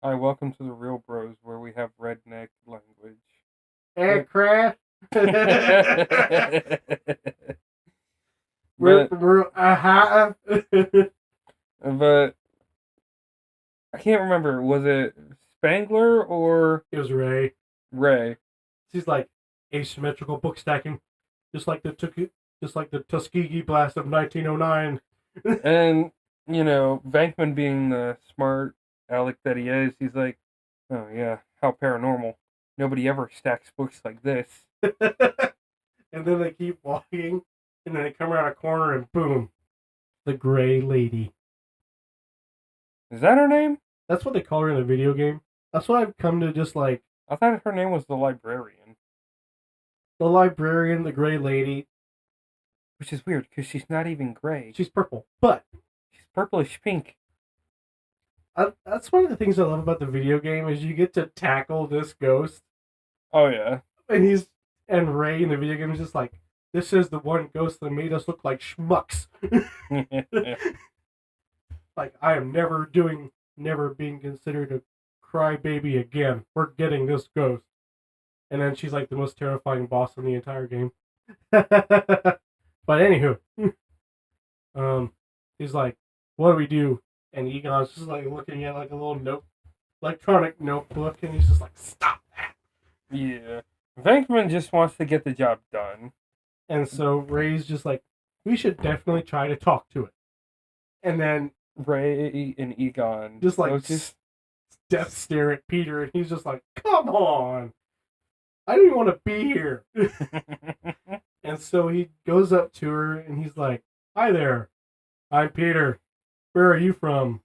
Hi, welcome to the Real Bros, where we have redneck language. Aircraft. but but I can't remember. Was it Spangler or It was Ray. Ray? She's like asymmetrical book stacking, just like the Tuskegee blast of 1909. And Venkman being the smart aleck that he is, he's like, "Oh yeah, how paranormal! Nobody ever stacks books like this." And then they keep walking, and then they come around a corner, and boom, the Gray Lady. Is that her name? That's what they call her in the video game. That's what I've come to just like. I thought her name was the librarian. The librarian, the Gray Lady. Which is weird, because she's not even gray. She's purple, but She's purplish pink. that's one of the things I love about the video game is you get to tackle this ghost, Oh, yeah. and Ray in the video game is just like, this is the one ghost that made us look like schmucks. Like, I am never being considered a crybaby again. We're getting this ghost. And then she's like the most terrifying boss in the entire game. But anywho, he's like, what do we do? And Egon's just like looking at like a little electronic notebook, and he's just like, stop that. Yeah. Venkman just wants to get the job done. And so Ray's just like, we should definitely try to talk to it. And then Ray and Egon just like death stare at Peter, and he's just like, come on. I don't even want to be here. And so he goes up to her, and he's like, hi there. I'm Peter. Where are you from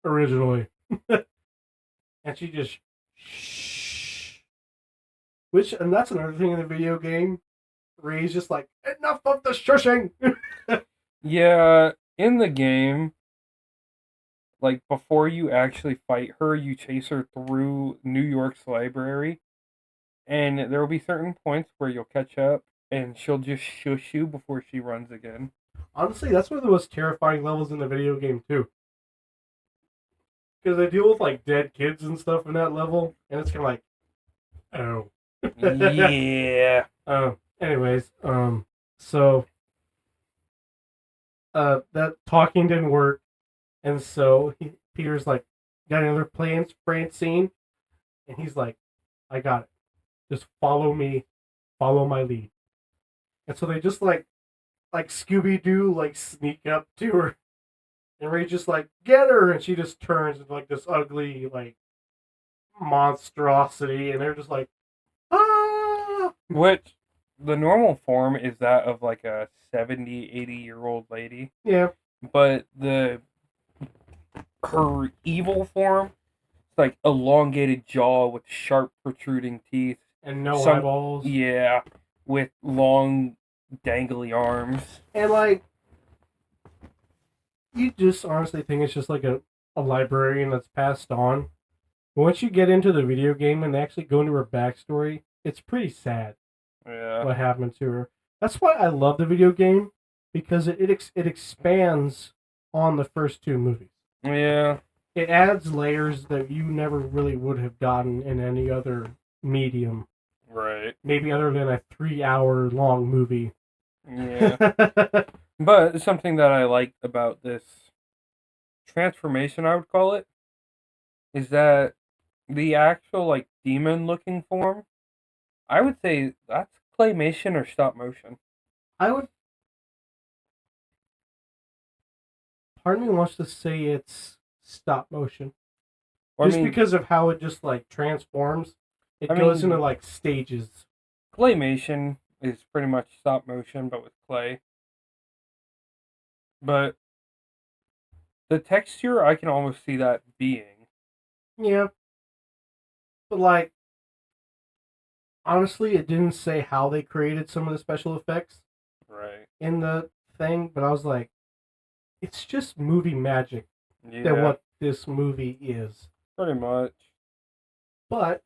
originally? And she just shh. And that's another thing in the video game. Ray's just like, enough of the shushing. Yeah, in the game, like before you actually fight her, you chase her through New York's library, and there will be certain points where you'll catch up, and she'll just shush you before she runs again. Honestly, that's one of the most terrifying levels in the video game too. because they deal with like dead kids and stuff in that level, and it's kind of like, oh. Yeah. Anyways, so that talking didn't work, and so Peter's like, got another plan scene, and he's like, I got it. Just follow me, follow my lead. And so they just like Scooby Doo like sneak up to her, and Ray just like get her, and she just turns into like this ugly like monstrosity, and they're just like, ah. Which the normal form is that of like a 70, 80-year-old lady. Yeah. But her evil form is like elongated jaw with sharp protruding teeth. And no eyeballs. Yeah. With long dangly arms. And like you just honestly think it's just like a librarian that's passed on. But once you get into the video game and actually go into her backstory, it's pretty sad. Yeah. What happened to her. That's why I love the video game, because it expands on the first two movies. Yeah. It adds layers that you never really would have gotten in any other medium. Right. Maybe other than a 3-hour long movie. Yeah. But something that I like about this transformation, I would call it, is that the actual like demon looking form, I would say that's claymation or stop motion. I would. Part of me wants to say it's stop motion. Well, Just because of how it just like transforms. It goes into like stages. Claymation is pretty much stop motion, but with clay. But the texture, I can almost see that being. Yeah. But like, honestly, it didn't say how they created some of the special effects. Right. In the thing, but I was like, it's just movie magic. Yeah. That what this movie is. Pretty much. But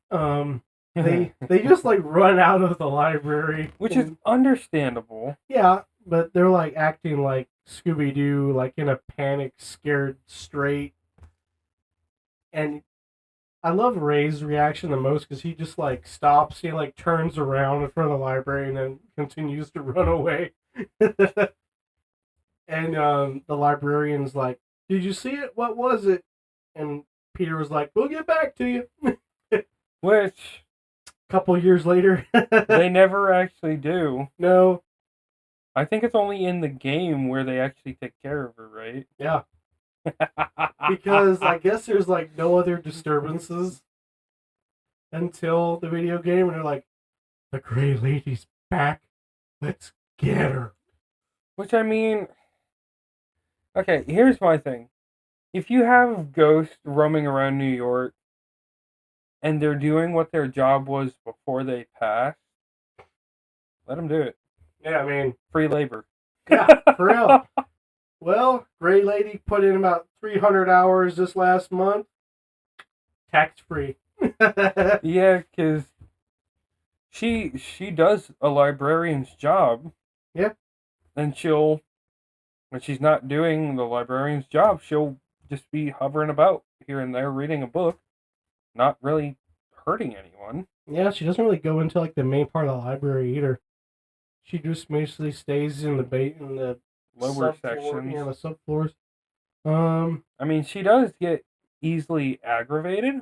they just like run out of the library, which is understandable. Yeah, but they're like acting like Scooby Doo, like in a panic, scared straight. And I love Ray's reaction the most because he just like stops, he like turns around in front of the library and then continues to run away. And the librarian's like, "Did you see it? What was it?" And Peter was like, "We'll get back to you." Which, a couple years later, they never actually do. No. I think it's only in the game where they actually take care of her, right? Yeah. Because I guess there's like no other disturbances until the video game, and they're like, "The Gray Lady's back. Let's get her." Which, I mean, okay, here's my thing. If you have ghosts roaming around New York and they're doing what their job was before they passed, let them do it. Yeah, I mean, free labor. Yeah, for real. Well, Gray Lady put in about 300 hours this last month. Tax free. Yeah, because she does a librarian's job. Yeah. And when she's not doing the librarian's job, she'll just be hovering about here and there reading a book, not really hurting anyone. Yeah, she doesn't really go into like the main part of the library either. She just mostly stays in the lower sections. Yeah, the subfloors. I mean, she does get easily aggravated.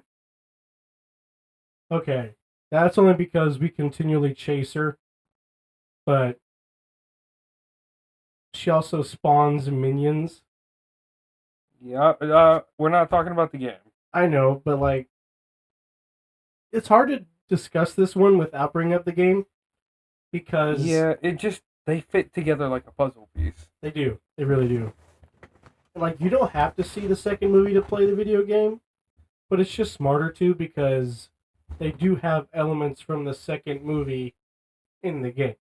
Okay, that's only because we continually chase her, but she also spawns minions. Yeah, we're not talking about the game. I know, but like, it's hard to discuss this one without bringing up the game because they fit together like a puzzle piece. They do. They really do. Like, you don't have to see the second movie to play the video game, but it's just smarter to because they do have elements from the second movie in the game.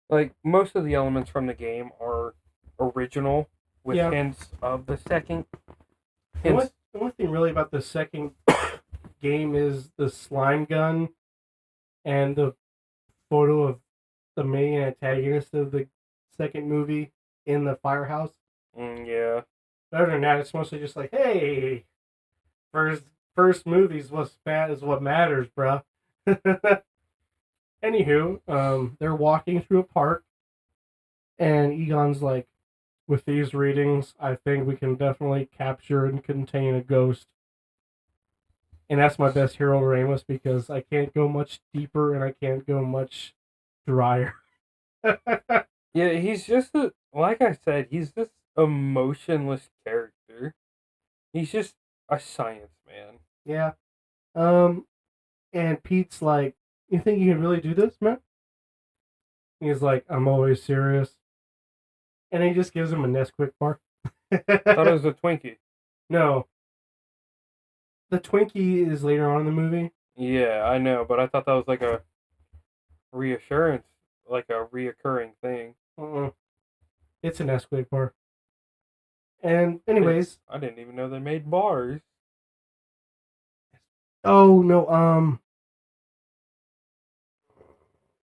Like, most of the elements from the game are original with hints of the second. The only thing really about the second game is the slime gun and the photo of the main antagonist of the second movie in the firehouse. Yeah. other than that, it's mostly just like, hey, first first movies what's bad is what matters, bruh. Anywho, they're walking through a park, and Egon's like, with these readings, I think we can definitely capture and contain a ghost. And that's my best hero, Ramos, because I can't go much deeper and I can't go much drier. Yeah, he's just like I said, he's this emotionless character. He's just a science man. Yeah. Um, and Pete's like, you think you can really do this, man? He's like, I'm always serious. And he just gives him a Nesquik bar. Thought it was a Twinkie. No. The Twinkie is later on in the movie. Yeah, I know, but I thought that was like a reassurance, like a reoccurring thing. Uh-uh. It's a Nesquik bar. And anyways, I didn't even know they made bars. oh no,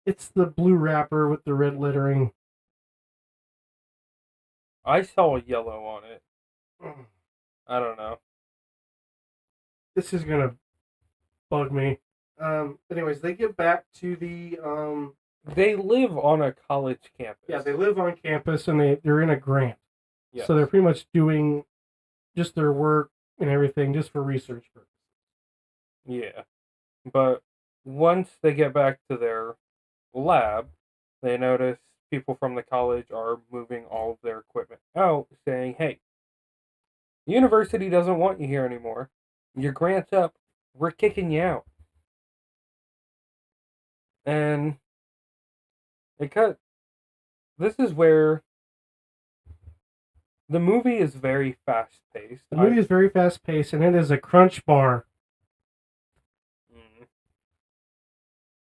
it's the blue wrapper with the red lettering. I saw yellow on it. I don't know. This is gonna bug me. Anyways, they get back to the They live on a college campus. yeah, they live on campus and they're in a grant. Yes. So they're pretty much doing just their work and everything just for research purposes. Yeah. But once they get back to their lab, they notice people from the college are moving all of their equipment out, saying, hey, the university doesn't want you here anymore. Your grant's up. We're kicking you out. And this is where the movie is very fast paced. The movie is very fast paced and it is a crunch bar.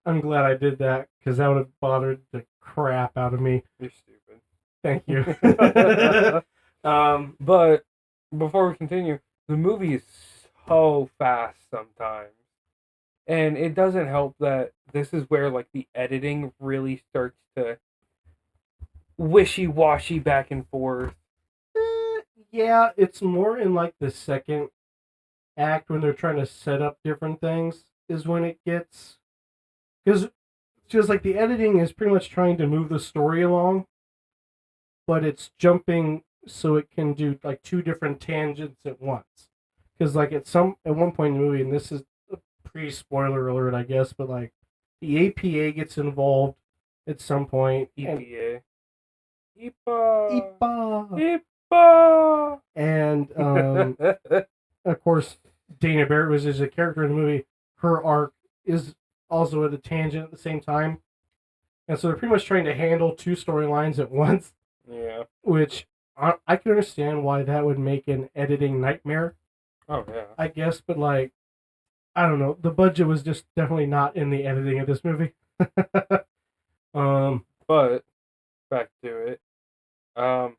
I'm glad I did that because that would have bothered the crap out of me. You're stupid. Thank you. But before we continue, the movie is so fast sometimes. And it doesn't help that this is where like the editing really starts to wishy-washy back and forth. Yeah, it's more in like the second act when they're trying to set up different things is when it gets because just like the editing is pretty much trying to move the story along, but it's jumping so it can do like two different tangents at once. Because like at one point in the movie, and this is a pre-spoiler alert, I guess, but like the APA gets involved at some point. EPA. EPA. And of course, Dana Barrett was as a character in the movie. Her arc is also at a tangent at the same time. And so they're pretty much trying to handle two storylines at once. Yeah. Which I can understand why that would make an editing nightmare. Oh, yeah. I guess, but like, I don't know. The budget was just definitely not in the editing of this movie. But back to it. So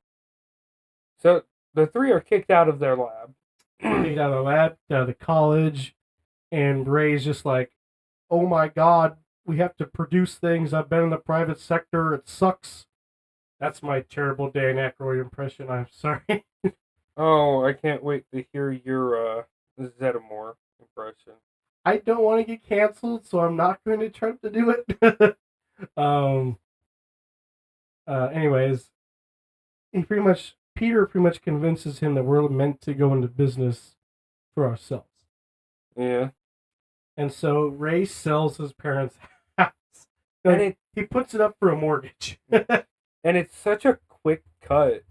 the three are kicked out of their lab. Kicked out of the lab, out of the college, and Ray's just like, "Oh my god, we have to produce things. I've been in the private sector. It sucks." That's my terrible Dan Aykroyd impression. I'm sorry. Oh, I can't wait to hear your Zetamore impression. I don't want to get canceled, so I'm not going to try to do it. Anyways, Peter pretty much convinces him that we're meant to go into business for ourselves. Yeah. And so Ray sells his parents' house. And he puts it up for a mortgage. And it's such a quick cut.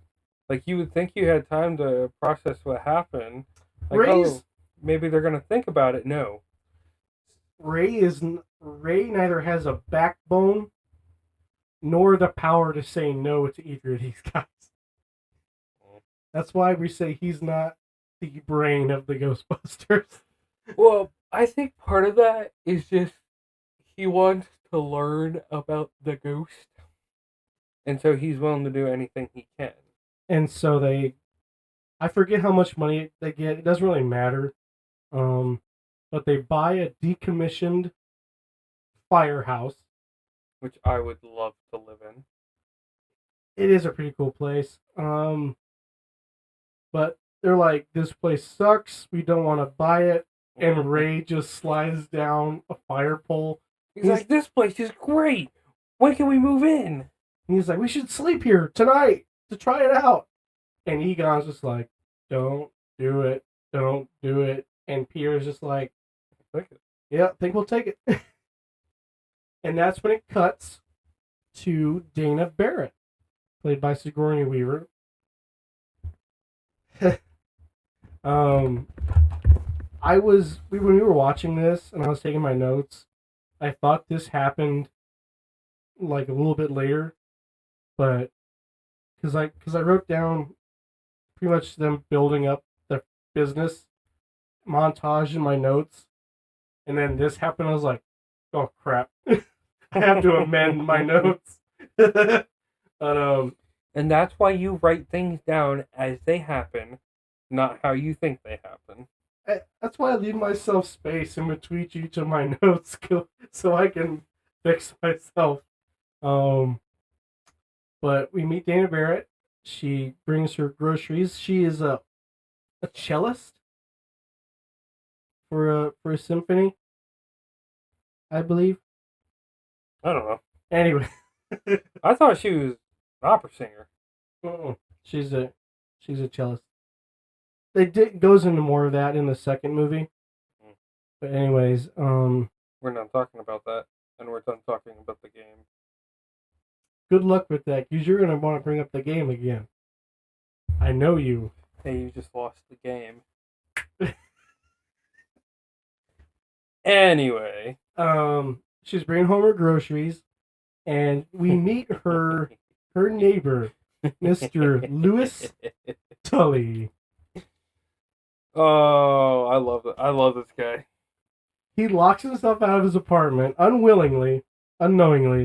Like, you would think you had time to process what happened. Like, maybe they're going to think about it. No. Ray neither has a backbone nor the power to say no to either of these guys. That's why we say he's not the brain of the Ghostbusters. Well, I think part of that is just he wants to learn about the ghost. And so he's willing to do anything he can. And so I forget how much money they get. It doesn't really matter. But they buy a decommissioned firehouse. Which I would love to live in. It is a pretty cool place. but they're like, this place sucks. We don't want to buy it. And Ray just slides down a fire pole. He's like, this place is great. When can we move in? And he's like, we should sleep here tonight to try it out. And Egon's just like, don't do it. Don't do it. And Peter's just like, yeah, I think we'll take it. And that's when it cuts to Dana Barrett, played by Sigourney Weaver. When we were watching this and I was taking my notes, I thought this happened like a little bit later, but because I wrote down pretty much them building up the business montage in my notes, and then this happened. I was like, oh crap, I have to amend my notes. But, and that's why you write things down as they happen, not how you think they happen. That's why I leave myself space in between each of my notes so I can fix myself. But we meet Dana Barrett. She brings her groceries. She is a cellist for a symphony, I believe. I don't know. Anyway, I thought she was an opera singer. She's a cellist. Goes into more of that in the second movie. But anyways, we're not talking about that, and we're done talking about the game. Good luck with that, because you're gonna want to bring up the game again. I know you. Hey, you just lost the game. Anyway, she's bringing home her groceries, and we meet her neighbor, Mr. Lewis Tully. Oh, I love it. I love this guy. He locks himself out of his apartment unknowingly,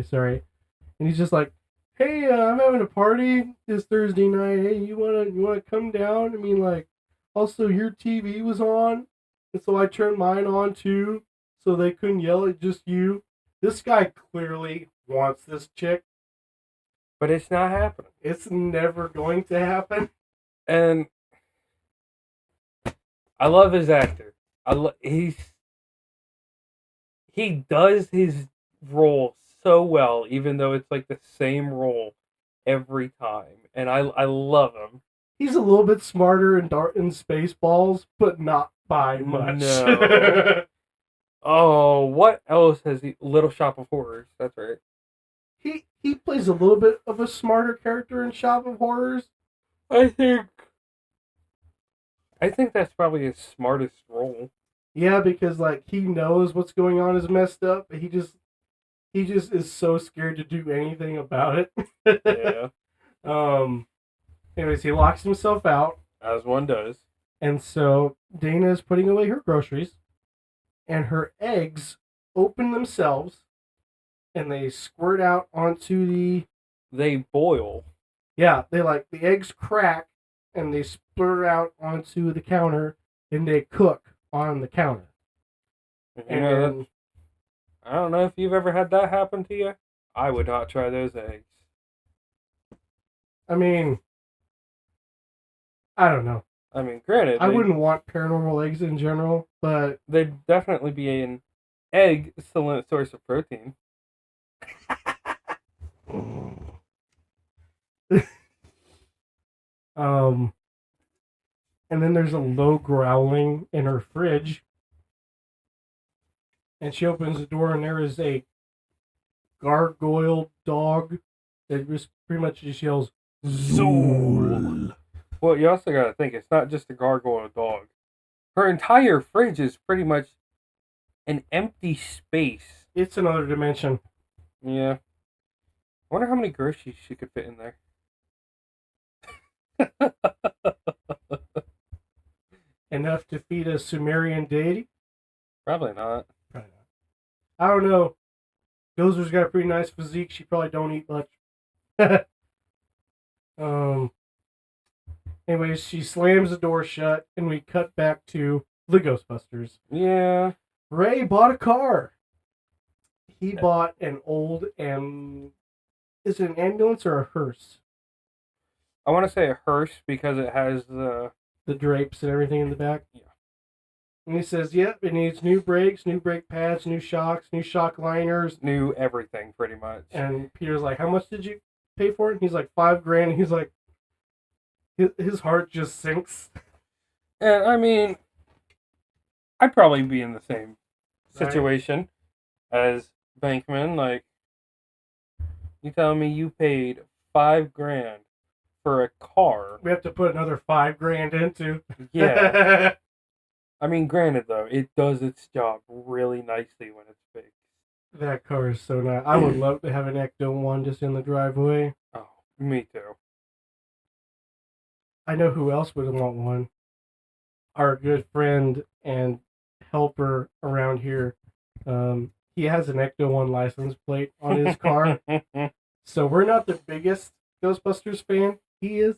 sorry. And he's just like, "Hey, I'm having a party this Thursday night. Hey, you wanna come down? I mean, like, also your TV was on, and so I turned mine on too, so they couldn't yell at just you." This guy clearly wants this chick, but it's not happening. It's never going to happen. And I love his actor. He does his role so well, even though it's like the same role every time, and I love him. He's a little bit smarter in Spaceballs, but not by much. No. Oh, what else has he? Little Shop of Horrors. That's right. He plays a little bit of a smarter character in Shop of Horrors. I think that's probably his smartest role. Yeah, because like he knows what's going on is messed up, but he just is so scared to do anything about it. Yeah. Anyways, he locks himself out, as one does. And so Dana is putting away her groceries, and her eggs open themselves, and they squirt out onto the. They boil. Yeah, the eggs crack, and they splurt out onto the counter, and they cook on the counter. And I don't know if you've ever had that happen to you. I would not try those eggs. I mean, I don't know. I mean, granted, I wouldn't want paranormal eggs in general, but they'd definitely be an excellent source of protein. And then there's a low growling in her fridge, and she opens the door, and there is a gargoyle dog that just pretty much just yells Zool. Well, you also got to think, it's not just a gargoyle dog. Her entire fridge is pretty much an empty space. It's another dimension. Yeah. I wonder how many groceries she could fit in there. Enough to feed a Sumerian deity? Probably not. I don't know. Gozer's got a pretty nice physique. She probably don't eat much. Anyways, she slams the door shut, and we cut back to the Ghostbusters. Yeah. Ray bought a car. He bought an old is it an ambulance or a hearse? I want to say a hearse because it has the the drapes and everything in the back. Yeah. And he says, "Yep, it needs new brakes, new brake pads, new shocks, new shock liners, New everything, pretty much. And Peter's like, "How much did you pay for it?" And he's like, $5,000. And he's like, his heart just sinks. And I mean, I'd probably be in the same situation as Bankman. Like, you telling me you paid $5,000 for a car? We have to put another $5,000 into. Yeah. I mean, granted though, it does its job really nicely when it's fixed. That car is so nice. I would love to have an ECTO one just in the driveway. Oh, me too. I know who else would want one. Our good friend and helper around here. He has an ECTO one license plate on his car. So we're not the biggest Ghostbusters fan. He is.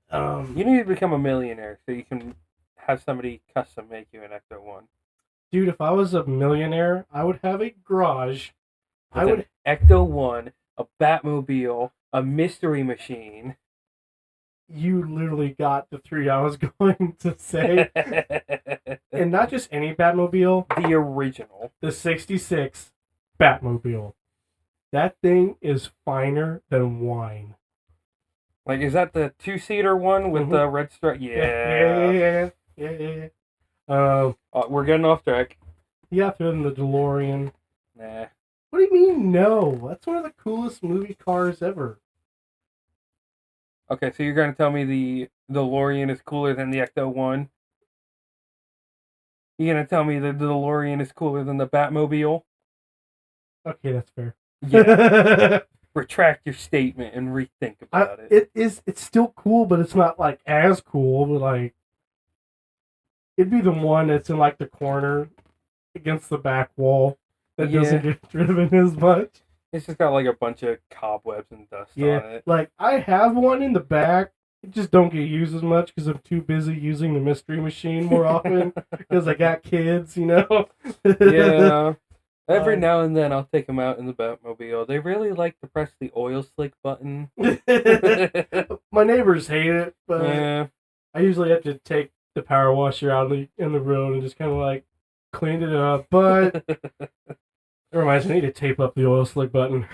You need to become a millionaire so you can have somebody custom make you an ECTO one. Dude, if I was a millionaire, I would have a garage. An ECTO one, a Batmobile, a mystery machine. You literally got the 3 I was going to say. And not just any Batmobile. The original. The 66 Batmobile. That thing is finer than wine. Like, is that the 2-seater one with the red stripe? Yeah. Yeah. We're getting off track. Yeah, throw in the DeLorean. Nah. What do you mean, no? That's one of the coolest movie cars ever. Okay, so you're going to tell me the DeLorean is cooler than the ECTO one? You're going to tell me the DeLorean is cooler than the Batmobile? Okay, that's fair. Yeah. Retract your statement and rethink about it. It's still cool, but it's not like as cool. But like, it'd be the one that's in like the corner against the back wall that doesn't get driven as much. It's just got like a bunch of cobwebs and dust on it. Like I have one in the back. It just don't get used as much because I'm too busy using the mystery machine more often because I got kids, you know. Yeah. Every now and then I'll take them out in the Batmobile. They really like to press the oil slick button. My neighbors hate it, but Yeah. I usually have to take the power washer out in the road and just kind of like clean it up. But it reminds me, I need to tape up the oil slick button.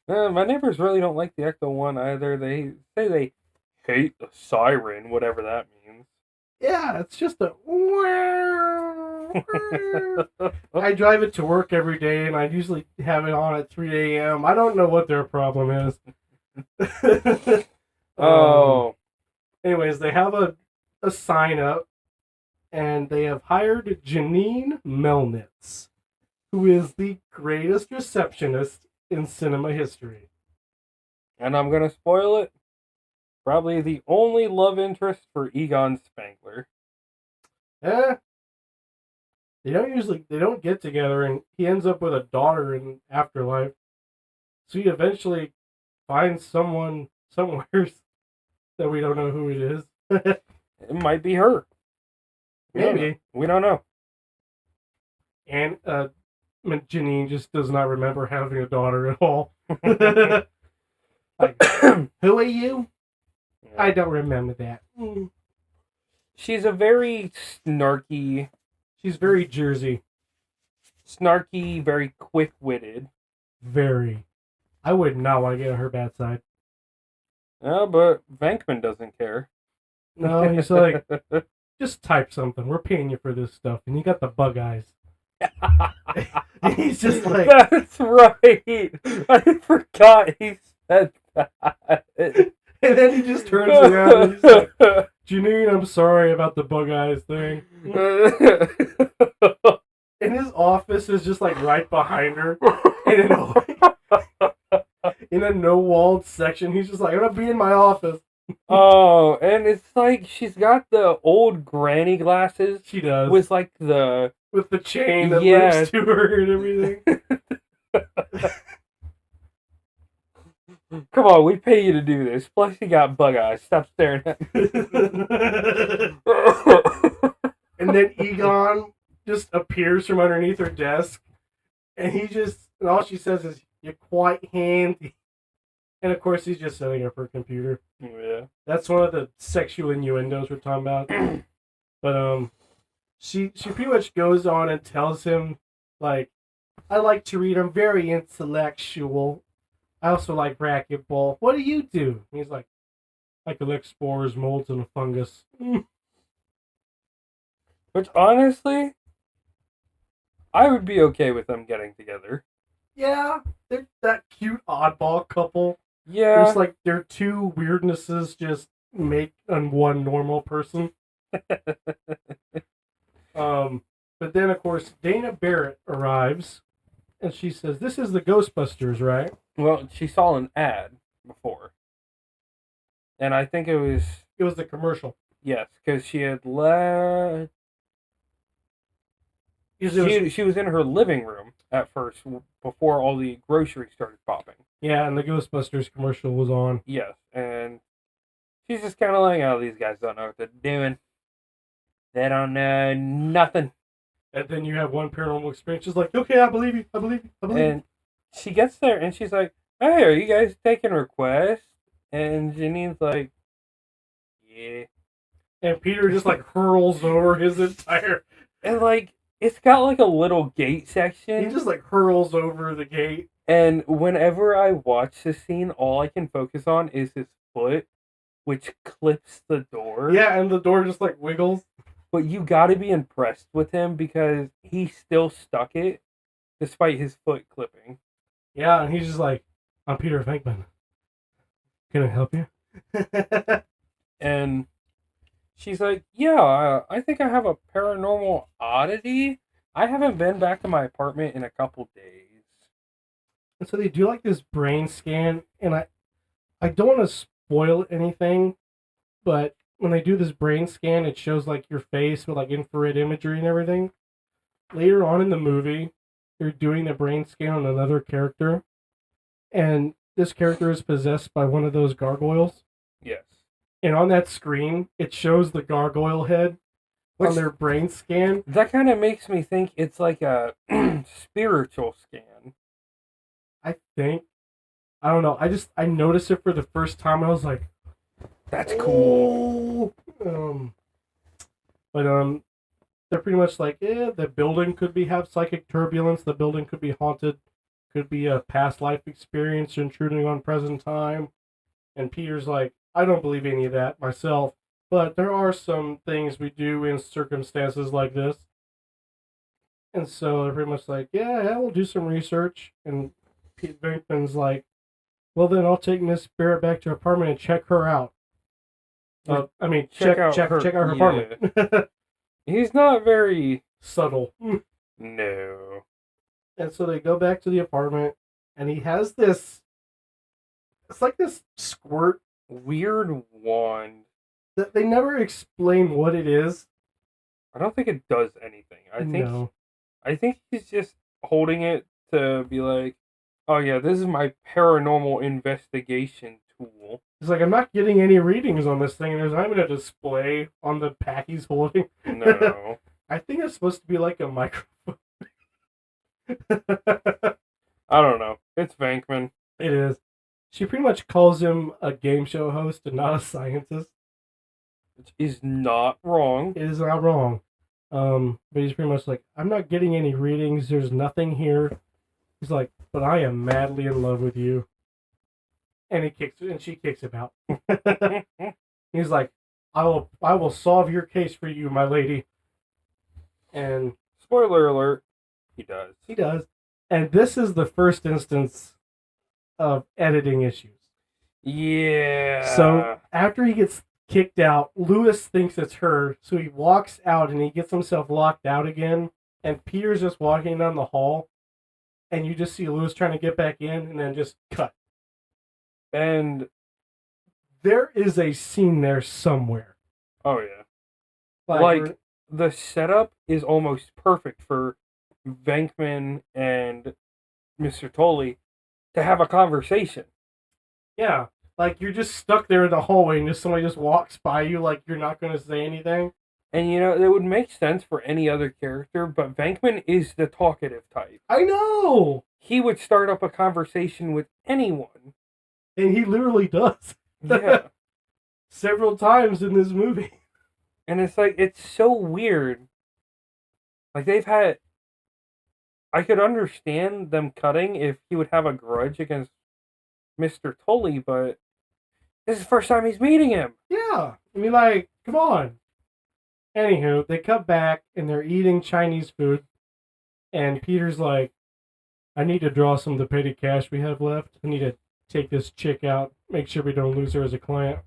My neighbors really don't like the ECTO one either. They say they hate the siren, whatever that means. Yeah, it's just a... I drive it to work every day, and I usually have it on at 3 a.m. I don't know what their problem is. Anyways, they have a sign up, and they have hired Janine Melnitz, who is the greatest receptionist in cinema history. And I'm going to spoil it. Probably the only love interest for Egon Spangler. They don't get together, and he ends up with a daughter in Afterlife. So he eventually finds someone somewhere that we don't know who it is. It might be her. Maybe. We don't know. And Janine just does not remember having a daughter at all. Like, who are you? Yeah. I don't remember that. She's a very snarky... She's very Jersey. Snarky, very quick-witted. Very. I would not want to get on her bad side. No, but Venkman doesn't care. No, he's like, just type something. We're paying you for this stuff. And you got the bug eyes. He's just like... That's right. I forgot he said that. And then he just turns around and he's like, Janine, I'm sorry about the bug eyes thing. And his office is just like right behind her. In a no-walled section. He's just like, I'm going to be in my office. Oh, and it's like she's got the old granny glasses. She does. With like the... With the chain that links to her and everything. Come on, we pay you to do this. Plus, you got bug eyes. Stop staring at me. And then Egon just appears from underneath her desk. And all she says is, you're quite handy. And of course, he's just setting up her computer. Yeah. That's one of the sexual innuendos we're talking about. But she pretty much goes on and tells him, like, I like to read. I'm very intellectual. I also like racquetball. What do you do? And he's like, I collect spores, molds, and fungus. Which, honestly, I would be okay with them getting together. Yeah, they're that cute oddball couple. Yeah. It's like their two weirdnesses just make one normal person. But then of course Dana Barrett arrives, and she says, "This is the Ghostbusters, right?" Well, she saw an ad before, and I think it was the commercial. yes, because she had left. She was in her living room at first before all the groceries started popping. Yeah, and the Ghostbusters commercial was on. Yes, and she's just kind of like, oh, these guys don't know what they're doing. They don't know nothing. And then you have one paranormal experience. She's like, okay, I believe you. I believe you. I believe you. And she gets there and she's like, hey, are you guys taking requests? And Janine's like, yeah. And Peter just like hurls over his entire. And like, it's got like a little gate section. He just like hurls over the gate. And whenever I watch this scene, all I can focus on is his foot, which clips the door. Yeah, and the door just like wiggles. But you gotta be impressed with him because he still stuck it despite his foot clipping. Yeah, and he's just like, I'm Peter Venkman. Can I help you? And she's like, yeah, I think I have a paranormal oddity. I haven't been back to my apartment in a couple days. And so they do like this brain scan, and I don't want to spoil anything, but when they do this brain scan, it shows like your face with like infrared imagery and everything. Later on in the movie, they're doing the brain scan on another character, and this character is possessed by one of those gargoyles. Yes. And on that screen, it shows the gargoyle head on their brain scan. That kind of makes me think it's like a spiritual scan. I think. I don't know. I noticed it for the first time. I was like, that's cool. But they're pretty much like, the building could have psychic turbulence. The building could be haunted. Could be a past life experience intruding on present time. And Peter's like, I don't believe any of that myself, but there are some things we do in circumstances like this. And so they're pretty much like, yeah, we'll do some research. And Pete Venkman's like, well, then I'll take Miss Barrett back to her apartment and check her out. Check out her apartment. He's not very subtle. No. And so they go back to the apartment, and he has this. It's like this squirt weird wand that they never explain what it is. I don't think it does anything. I think he's just holding it to be like, oh yeah, this is my paranormal investigation tool. He's like, I'm not getting any readings on this thing, and there's not even a display on the pack he's holding. No. I think it's supposed to be like a microphone. I don't know. It's Venkman. It is. She pretty much calls him a game show host and not a scientist. Which is not wrong. It is not wrong. But he's pretty much like, I'm not getting any readings. There's nothing here. He's like, but I am madly in love with you. And she kicks him out. He's like, I will solve your case for you, my lady. And spoiler alert, he does. He does. And this is the first instance of editing issues. Yeah. So after he gets kicked out, Lewis thinks it's her, so he walks out and he gets himself locked out again. And Peter's just walking down the hall, and you just see Lewis trying to get back in, and then just cut. And there is a scene there somewhere. Oh yeah. Like the setup is almost perfect for Venkman and Mr. Tully to have a conversation. Yeah. Like, you're just stuck there in the hallway and just somebody just walks by you like you're not going to say anything. And, you know, it would make sense for any other character, but Venkman is the talkative type. I know! He would start up a conversation with anyone. And he literally does. Yeah. Several times in this movie. And it's like, it's so weird. Like, they've had. I could understand them cutting if he would have a grudge against Mr. Tully, but this is the first time he's meeting him. Yeah. I mean, like, come on. Anywho, they cut back and they're eating Chinese food. And Peter's like, I need to draw some of the petty cash we have left. I need to take this chick out, make sure we don't lose her as a client.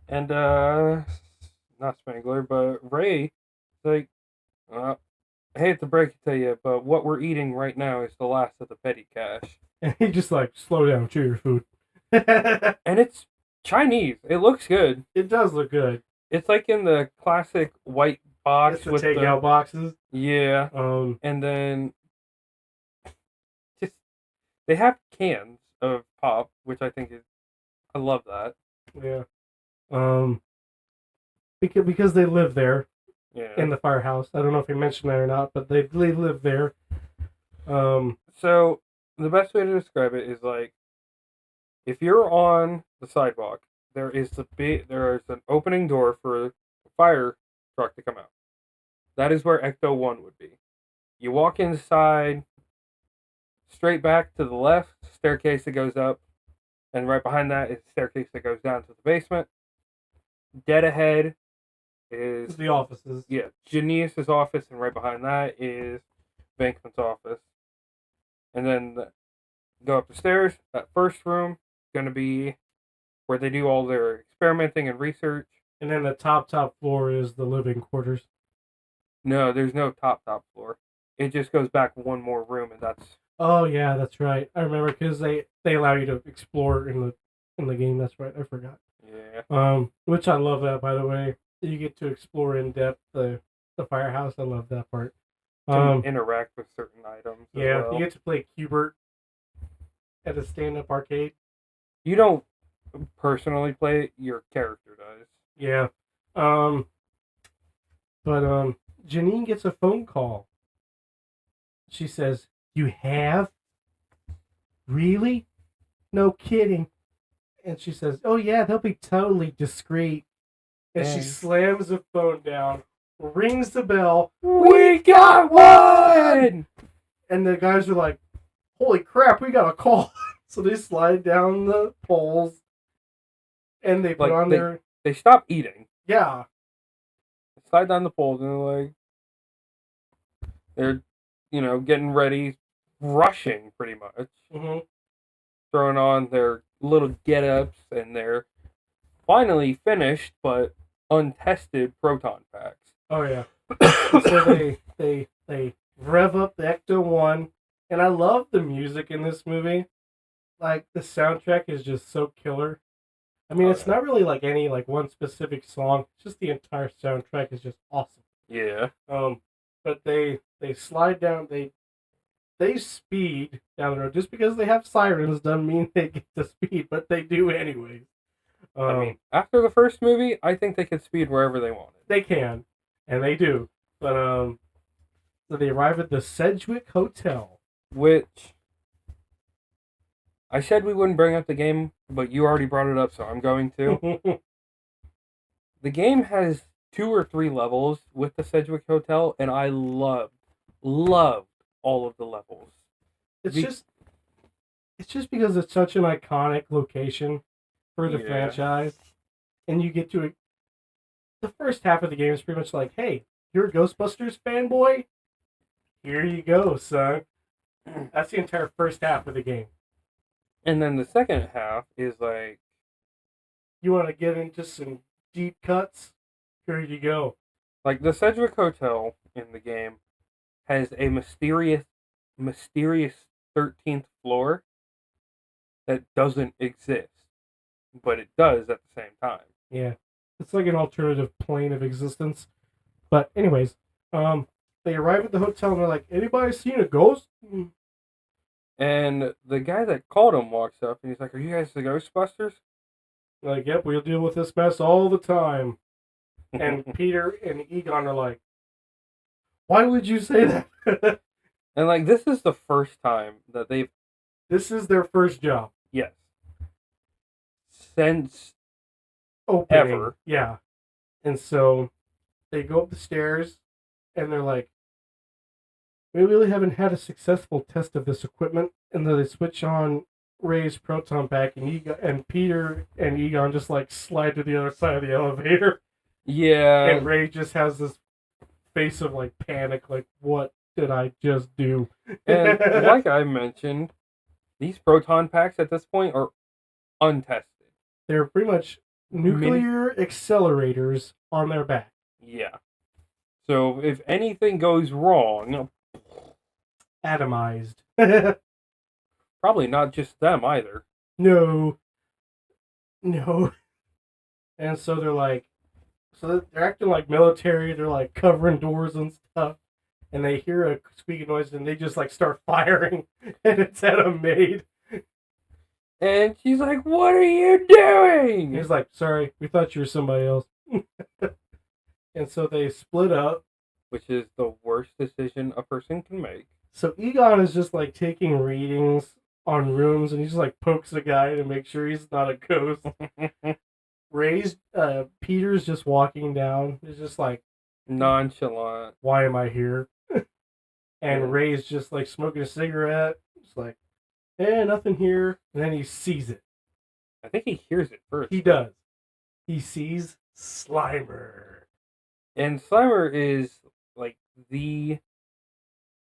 And, not Spangler, but Ray is like, I hate to break it to you, but what we're eating right now is the last of the petty cash. And he just like, slow down, chew your food. And it's Chinese. It looks good. It does look good. It's like in the classic white box It's the with takeout boxes. Yeah. And then just they have cans of pop, which I think is I love that. Yeah. Because they live there Yeah. in the firehouse. I don't know if you mentioned that or not, but they live there. So the best way to describe it is like if you're on the sidewalk, there is an opening door for a fire truck to come out. That is where ECTO 1 would be. You walk inside, straight back to the left, staircase that goes up, and right behind that is a staircase that goes down to the basement. Dead ahead is the offices. Yeah, Janice's office, and right behind that is Bankman's office. And then go up the stairs. That first room going to be where they do all their experimenting and research. And then the top floor is the living quarters. No, there's no top floor. It just goes back one more room, and that's. Oh yeah, that's right. I remember because they allow you to explore in the game. That's right. I forgot. Yeah. Which I love that, by the way. You get to explore in depth the firehouse. I love that part. Interact with certain items. Yeah, well. You get to play Q*bert at a stand-up arcade. You don't personally play it; your character does. Yeah. But Janine gets a phone call. She says, "You have? Really? No kidding." And she says, "Oh yeah, they'll be totally discreet." And she slams the phone down, rings the bell. We got one! And the guys are like, "Holy crap, we got a call!" So they slide down the poles, and they put on their. They stop eating. Yeah. They slide down the poles, and they're getting ready, rushing pretty much, throwing on their little get-ups, and they're finally finished, but untested proton packs. Oh yeah. So they rev up the ECTO 1, and I love the music in this movie. Like the soundtrack is just so killer. I mean, it's not really like any like one specific song. It's just the entire soundtrack is just awesome. Yeah. But they slide down. They speed down the road. Just because they have sirens doesn't mean they get to speed, but they do anyways. I mean, after the first movie, I think they could speed wherever they wanted. They can, and they do. But so they arrive at the Sedgwick Hotel, which I said we wouldn't bring up the game, but you already brought it up, so I'm going to. The game has 2 or 3 levels with the Sedgwick Hotel, and I loved all of the levels. It's just because it's such an iconic location for the franchise, and you get to the first half of the game is pretty much like, hey, you're a Ghostbusters fanboy? Here you go, son. That's the entire first half of the game. And then the second half is like, you want to get into some deep cuts? Here you go. Like the Sedgwick Hotel in the game has a mysterious 13th floor that doesn't exist, but it does at the same time. Yeah. It's like an alternative plane of existence. But anyways, they arrive at the hotel and they're like, anybody seen a ghost? And the guy that called him walks up and he's like, are you guys the Ghostbusters? They're like, yep, we'll deal with this mess all the time. And Peter and Egon are like, why would you say that? And like, this is the first time that This is their first job. Yes. since opening. ever. Yeah. And so they go up the stairs and they're like, we really haven't had a successful test of this equipment. And then they switch on Ray's proton pack, and Peter and Egon just like slide to the other side of the elevator. Yeah. And Ray just has this face of like panic, like, what did I just do? And like I mentioned, these proton packs at this point are untested. They're pretty much nuclear accelerators on their back. Yeah. So if anything goes wrong, atomized. Probably not just them either. No. And so they're like, so they're acting like military. They're like covering doors and stuff. And they hear a squeaky noise and they just like start firing. And it's at a maid. And she's like, what are you doing? He's like, sorry, we thought you were somebody else. And so they split up. Which is the worst decision a person can make. So Egon is just like taking readings on rooms and he just like pokes the guy to make sure he's not a ghost. Peter's just walking down. He's just like nonchalant. Why am I here? And Yeah. Ray's just like smoking a cigarette. It's like, nothing here. And then he sees it. I think he hears it first. He does. He sees Slimer. And Slimer is like the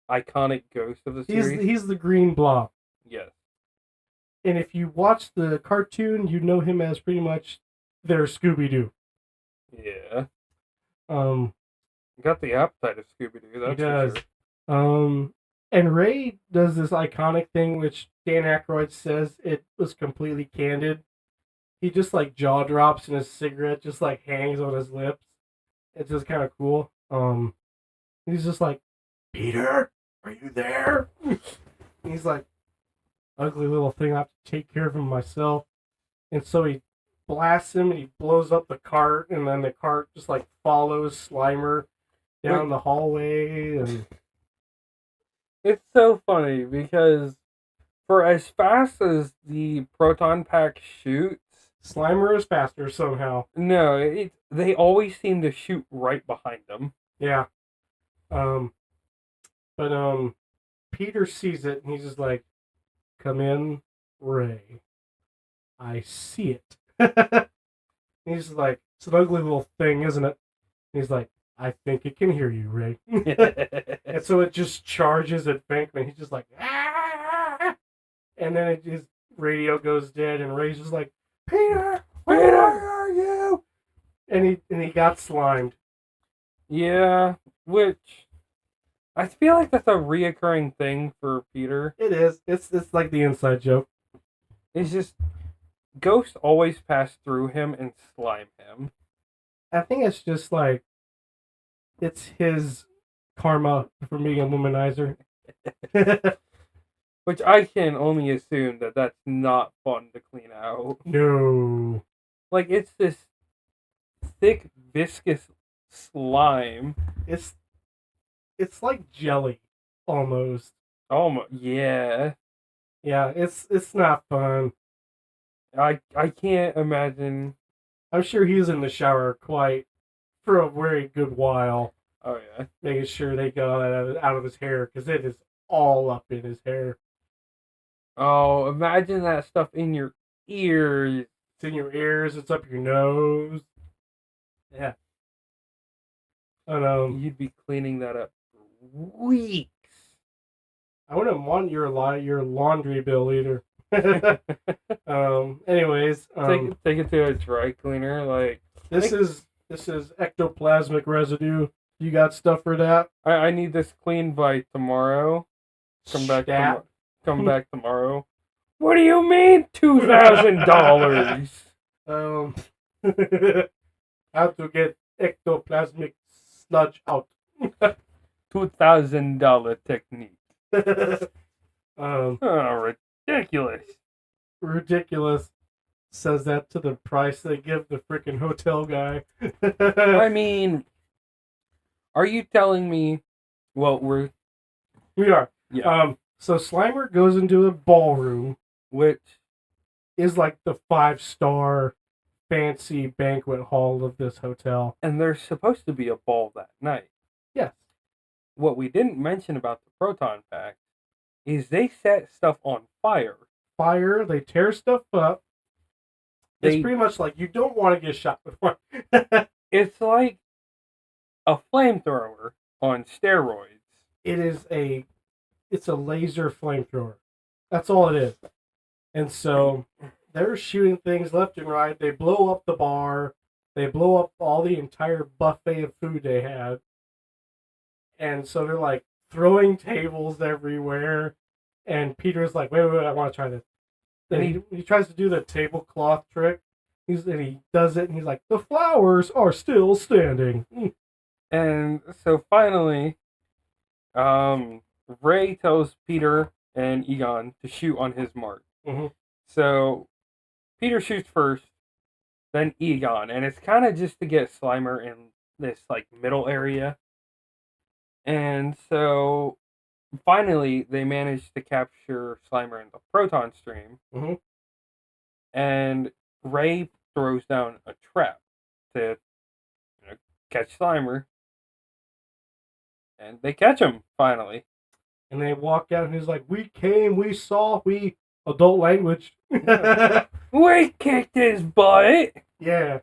iconic ghost of the series. He's the green blob. Yes. And if you watch the cartoon, you know him as pretty much their Scooby-Doo. Yeah. Got the appetite of Scooby-Doo, that's he does. for sure. And Ray does this iconic thing, which Dan Aykroyd says it was completely candid. He just like jaw drops and his cigarette just like hangs on his lips. It's just kind of cool. He's just like, Peter, are you there? And he's like, ugly little thing, I have to take care of him myself. And so he blasts him and he blows up the cart, and then the cart just like follows Slimer down the hallway. And it's so funny because for as fast as the proton pack shoots, Slimer is faster somehow. No, they always seem to shoot right behind them. Yeah. But Peter sees it and he's just like, come in, Ray. I see it. And he's like, it's an ugly little thing, isn't it? And he's like, I think it can hear you, Ray. And so it just charges at Venkman. He's just like, ah! And then his radio goes dead, and Ray's just like, Peter, where are you? And he got slimed. Yeah, which I feel like that's a reoccurring thing for Peter. It is. It's like the inside joke. It's just ghosts always pass through him and slime him. I think it's just like it's his karma for being a womanizer. Which I can only assume that that's not fun to clean out. No. Like, it's this thick, viscous slime. It's like jelly, almost. Almost, yeah. Yeah, it's not fun. I can't imagine. I'm sure he's in the shower for a very good while. Oh, yeah. Making sure they got it out of his hair, because it is all up in his hair. Oh, imagine that stuff in your ears. It's in your ears, it's up your nose. Yeah. And, you'd be cleaning that up for weeks. I wouldn't want your laundry bill either. Anyways, take it to a dry cleaner. Like, this is ectoplasmic residue. You got stuff for that? I need this cleaned by tomorrow. Come back tomorrow. What do you mean $2,000? How to get ectoplasmic sludge out? $2,000 technique. Ridiculous. Ridiculous. Says that to the price they give the freaking hotel guy. I mean, are you telling me? Well, we are. Yeah. So Slimer goes into a ballroom, which is like the 5-star fancy banquet hall of this hotel. And there's supposed to be a ball that night. Yes. What we didn't mention about the proton pack is they set stuff on fire. Fire, they tear stuff up. It's pretty much like you don't want to get shot with one. It's like a flamethrower on steroids. It's a laser flamethrower. That's all it is. And so they're shooting things left and right. They blow up the bar. They blow up all the entire buffet of food they had. And so they're like throwing tables everywhere. And Peter's like, wait, I want to try this. Then he tries to do the tablecloth trick. And he does it, and he's like, the flowers are still standing. And so finally, Ray tells Peter and Egon to shoot on his mark. Mm-hmm. So Peter shoots first, then Egon, and it's kind of just to get Slimer in this like middle area. And so finally, they manage to capture Slimer in the proton stream. Mm-hmm. And Ray throws down a trap to catch Slimer. And they catch him, finally. And they walk out, and he's like, we came, we saw, we... Adult language. We kicked his butt! Yeah.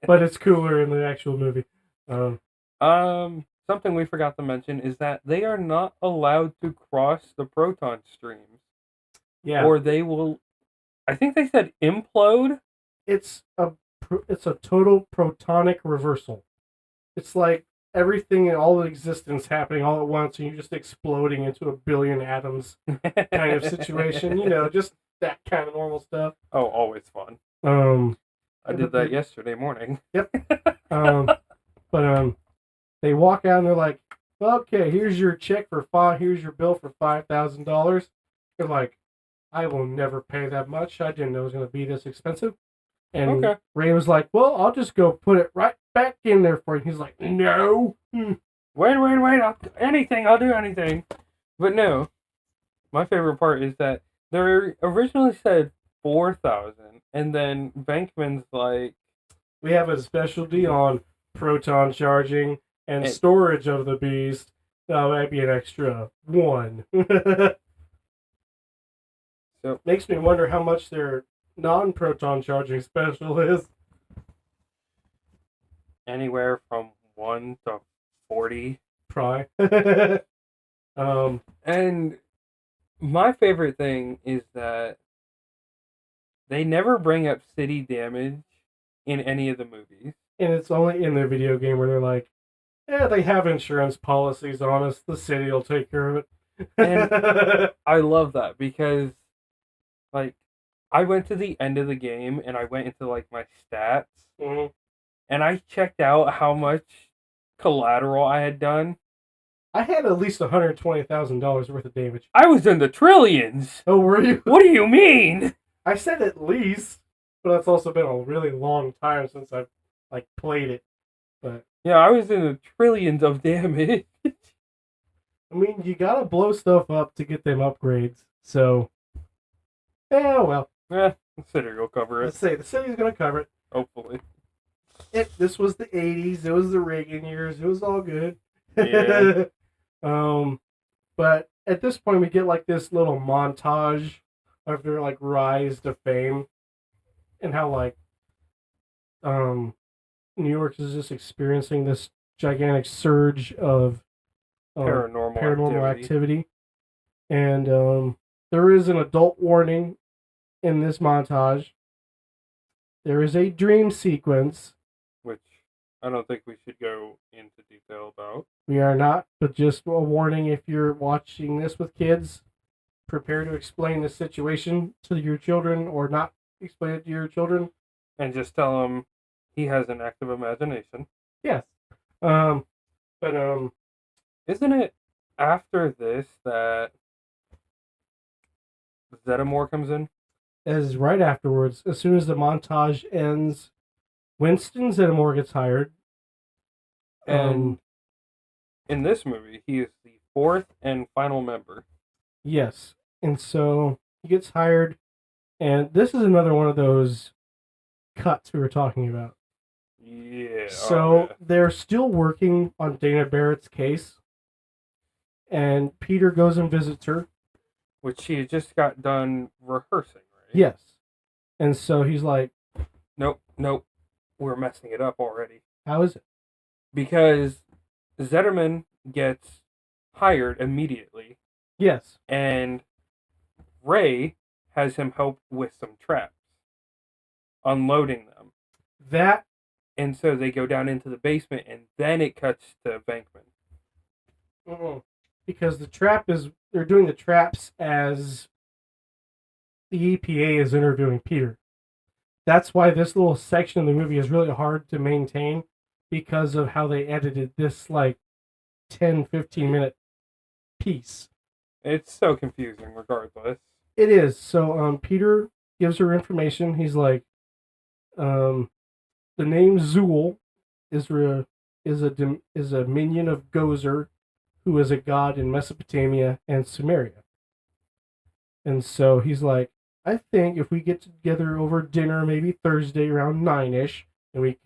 But it's cooler in the actual movie. Something we forgot to mention is that they are not allowed to cross the proton streams. Yeah. Or they will... I think they said implode? It's a total protonic reversal. It's like everything and all of existence happening all at once, and you're just exploding into a billion atoms kind of situation. Just that kind of normal stuff. Oh, always fun. I did that yesterday morning. Yep. But they walk out and they're like, okay, here's your check for here's your bill for $5,000. They're like, I will never pay that much. I didn't know it was going to be this expensive. And okay. Ray was like, well, I'll just go put it right back in there for you. He's like, no. Wait. I'll do anything. But no. My favorite part is that they originally said 4,000. And then Bankman's like, we have a specialty on proton charging and storage of the beast. That might be an extra 1. So makes me wonder how much their non-proton charging special is. Anywhere from 1 to 40. Probably. And my favorite thing is that they never bring up city damage in any of the movies. And it's only in the video game where they're like, yeah, they have insurance policies on us. The city will take care of it. And I love that because, like, I went to the end of the game and I went into, like, my stats. Mm-hmm. And I checked out how much collateral I had done. I had at least $120,000 worth of damage. I was in the trillions. Oh, were you? What do you mean? I said at least, but that's also been a really long time since I've played it. But yeah, I was in the trillions of damage. I mean, you gotta blow stuff up to get them upgrades. So, yeah, well. The city will cover it. Let's say the city's gonna cover it. Hopefully. This was the 80s. It was the Reagan years. It was all good. Yeah. But at this point, we get like this little montage of their rise to fame, and how New York is just experiencing this gigantic surge of paranormal activity. And there is an adult warning in this montage. There is a dream sequence, which I don't think we should go into detail about. We are not, but just a warning: if you're watching this with kids, prepare to explain the situation to your children, or not explain it to your children, and just tell them he has an active imagination. Yes. But isn't it after this that Zeddemore comes in? As right afterwards, as soon as the montage ends, Winston Zeddemore gets hired. And in this movie, he is the 4th and final member. Yes. And so he gets hired And this is another one of those cuts we were talking about. Yeah. So they're still working on Dana Barrett's case, and Peter goes and visits her. Which she had just got done rehearsing, right? Yes. And so he's like, Nope. We're messing it up already. how is it? Because Zetterman gets hired immediately, Yes. and Ray has him help with some traps, unloading them. That, And so they go down into the basement, and then it cuts to Venkman. because they're doing the traps as the EPA is interviewing Peter. That's why this little section of the movie is really hard to maintain because of how they edited this like 10-15 minute piece. It's so confusing, regardless. It is. So Peter gives her information. He's like, the name Zool is a minion of Gozer, who is a god in Mesopotamia and Sumeria. And so he's like, I think if we get together over dinner, maybe Thursday around 9ish, and we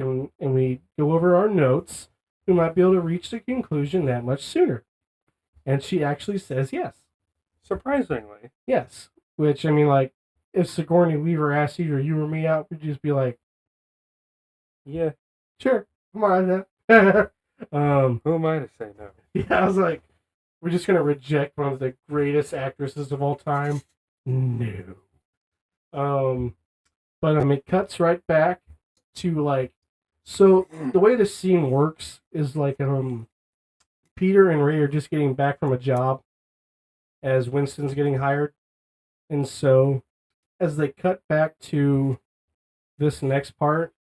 go over our notes, we might be able to reach the conclusion that much sooner. And she actually says yes. Surprisingly. Yes. Which, I mean, like, if Sigourney Weaver asked either you or me out, we'd just be like, yeah, sure, come on. Who am I to say no? Yeah, I was like, we're just gonna reject one of the greatest actresses of all time. No. But it cuts right back to like, so the way the scene works is like, Peter and Ray are just getting back from a job as Winston's getting hired, and so as they cut back to this next part,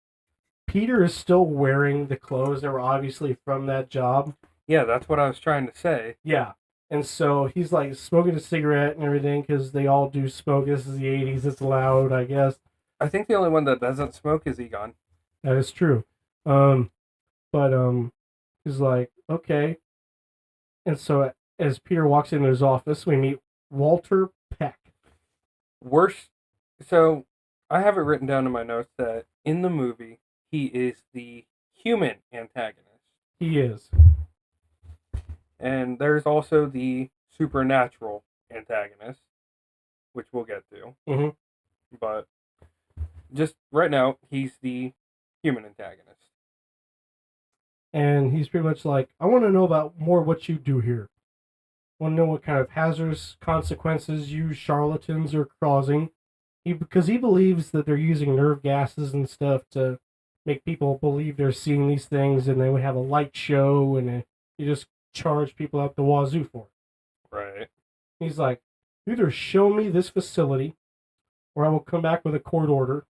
Peter is still wearing the clothes that were obviously from that job. Yeah, that's what I was trying to say. Yeah. And so he's like smoking a cigarette and everything because they all do smoke. This is the 80s. It's loud, I guess. I think the only one that doesn't smoke is Egon. That is true. But he's like, okay. And so as Peter walks into his office, we meet Walter Peck. Worst. So I have it written down in my notes that in the movie, he is the human antagonist. He is. And there's also the supernatural antagonist, which we'll get to. Mm-hmm. But just right now, he's the human antagonist. And he's pretty much like, I want to know about more what you do here. I want to know what kind of hazardous consequences you charlatans are causing. Because he believes that they're using nerve gases and stuff to make people believe they're seeing these things, and they would have a light show, and you just charge people out the wazoo for it. Right. He's like, either show me this facility, or I will come back with a court order.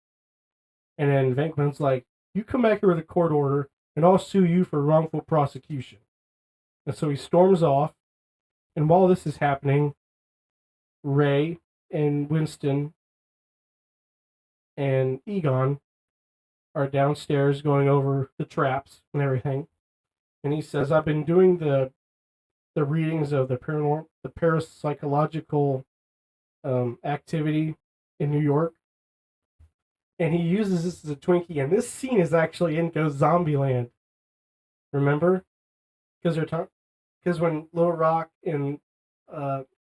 And then Venkman's like, you come back here with a court order, and I'll sue you for wrongful prosecution. And so he storms off, and while this is happening, Ray and Winston and Egon are downstairs going over the traps and everything. And he says, I've been doing the readings of the parapsychological activity in New York. And he uses this as a Twinkie. And this scene is actually in Go Zombieland. Remember? Because when Little Rock and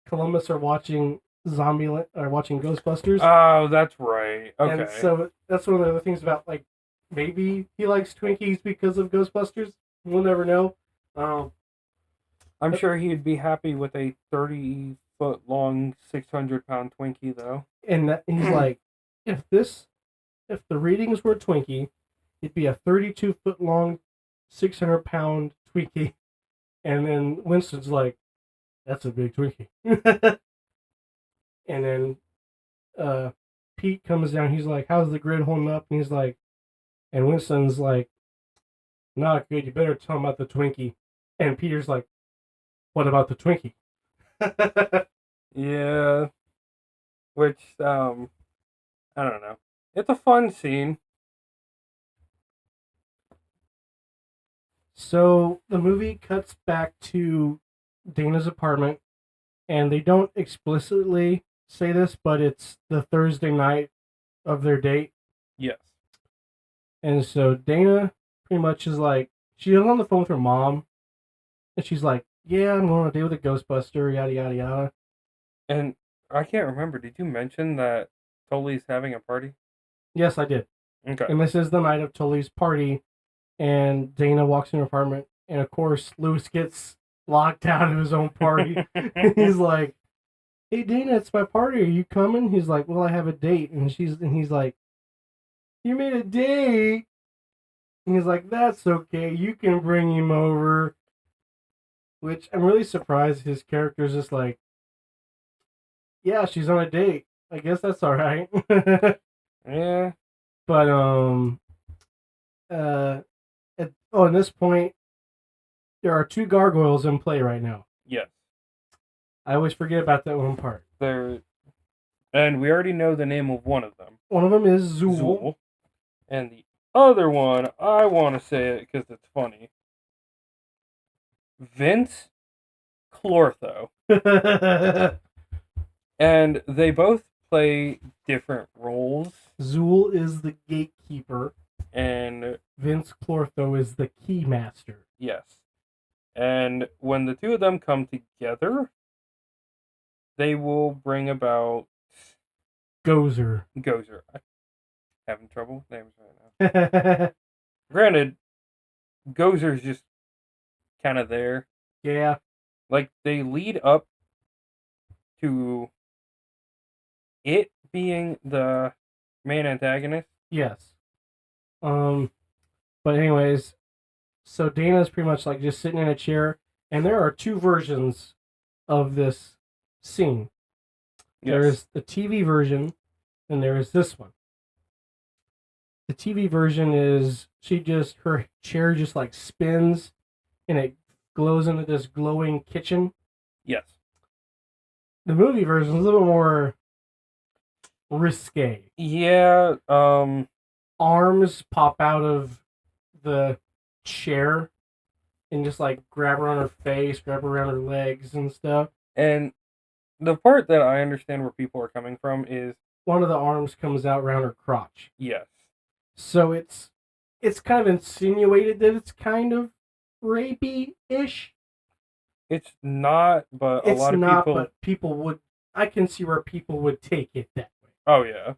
Columbus are watching Zombieland, or watching Ghostbusters. Oh, that's right. Okay. And so that's one of the other things about, like, maybe he likes Twinkies because of Ghostbusters. We'll never know. I'm sure he'd be happy with a 30-foot long, 600-pound Twinkie, though. And he's like, if the readings were Twinkie, it'd be a 32-foot long, 600-pound Twinkie. And then Winston's like, that's a big Twinkie. And then Pete comes down. He's like, how's the grid holding up? And he's like, and Winston's like, not good. You better tell him about the Twinkie. And Peter's like, what about the Twinkie? Yeah. Which, I don't know. It's a fun scene. So the movie cuts back to Dana's apartment, and they don't explicitly say this, but it's the Thursday night of their date. Yes. And so Dana pretty much is like, she's on the phone with her mom, and she's like, yeah, I'm going on a date with a Ghostbuster, yada, yada, yada. And I can't remember. Did you mention that Tully's having a party? Yes, I did. Okay. And this is the night of Tully's party, and Dana walks in her apartment, and of course, Lewis gets locked out of his own party. He's like, hey, Dana, it's my party. Are you coming? He's like, well, I have a date. And he's like, you made a date? And he's like, that's okay. You can bring him over. Which I'm really surprised his character's just like, yeah, she's on a date. I guess that's all right. Yeah. But at this point, there are 2 gargoyles in play right now. Yes. I always forget about that one part. And we already know the name of one of them. One of them is Zool. Zool. And the other one, I want to say it because it's funny. Vince Clortho. And they both play different roles. Zool is the gatekeeper. And Vince Clortho is the keymaster. Yes. And when the two of them come together, they will bring about Gozer. I'm having trouble with names right now. Granted, Gozer's just kind of there. Yeah. Like, they lead up to it being the main antagonist. Yes. But anyways, so Dana's pretty much like just sitting in a chair, and there are 2 versions of this scene. Yes. There is the TV version, and there is this one. The TV version is her chair just like spins, and it glows into this glowing kitchen. Yes. The movie version is a little more risque. Yeah. Arms pop out of the chair and just like grab her on her face, grab her around her legs and stuff. And the part that I understand where people are coming from is one of the arms comes out around her crotch. Yes. So it's kind of insinuated that it's kind of rapey-ish. It's not, but a lot of people... but people would... I can see where people would take it that way. Oh, yeah.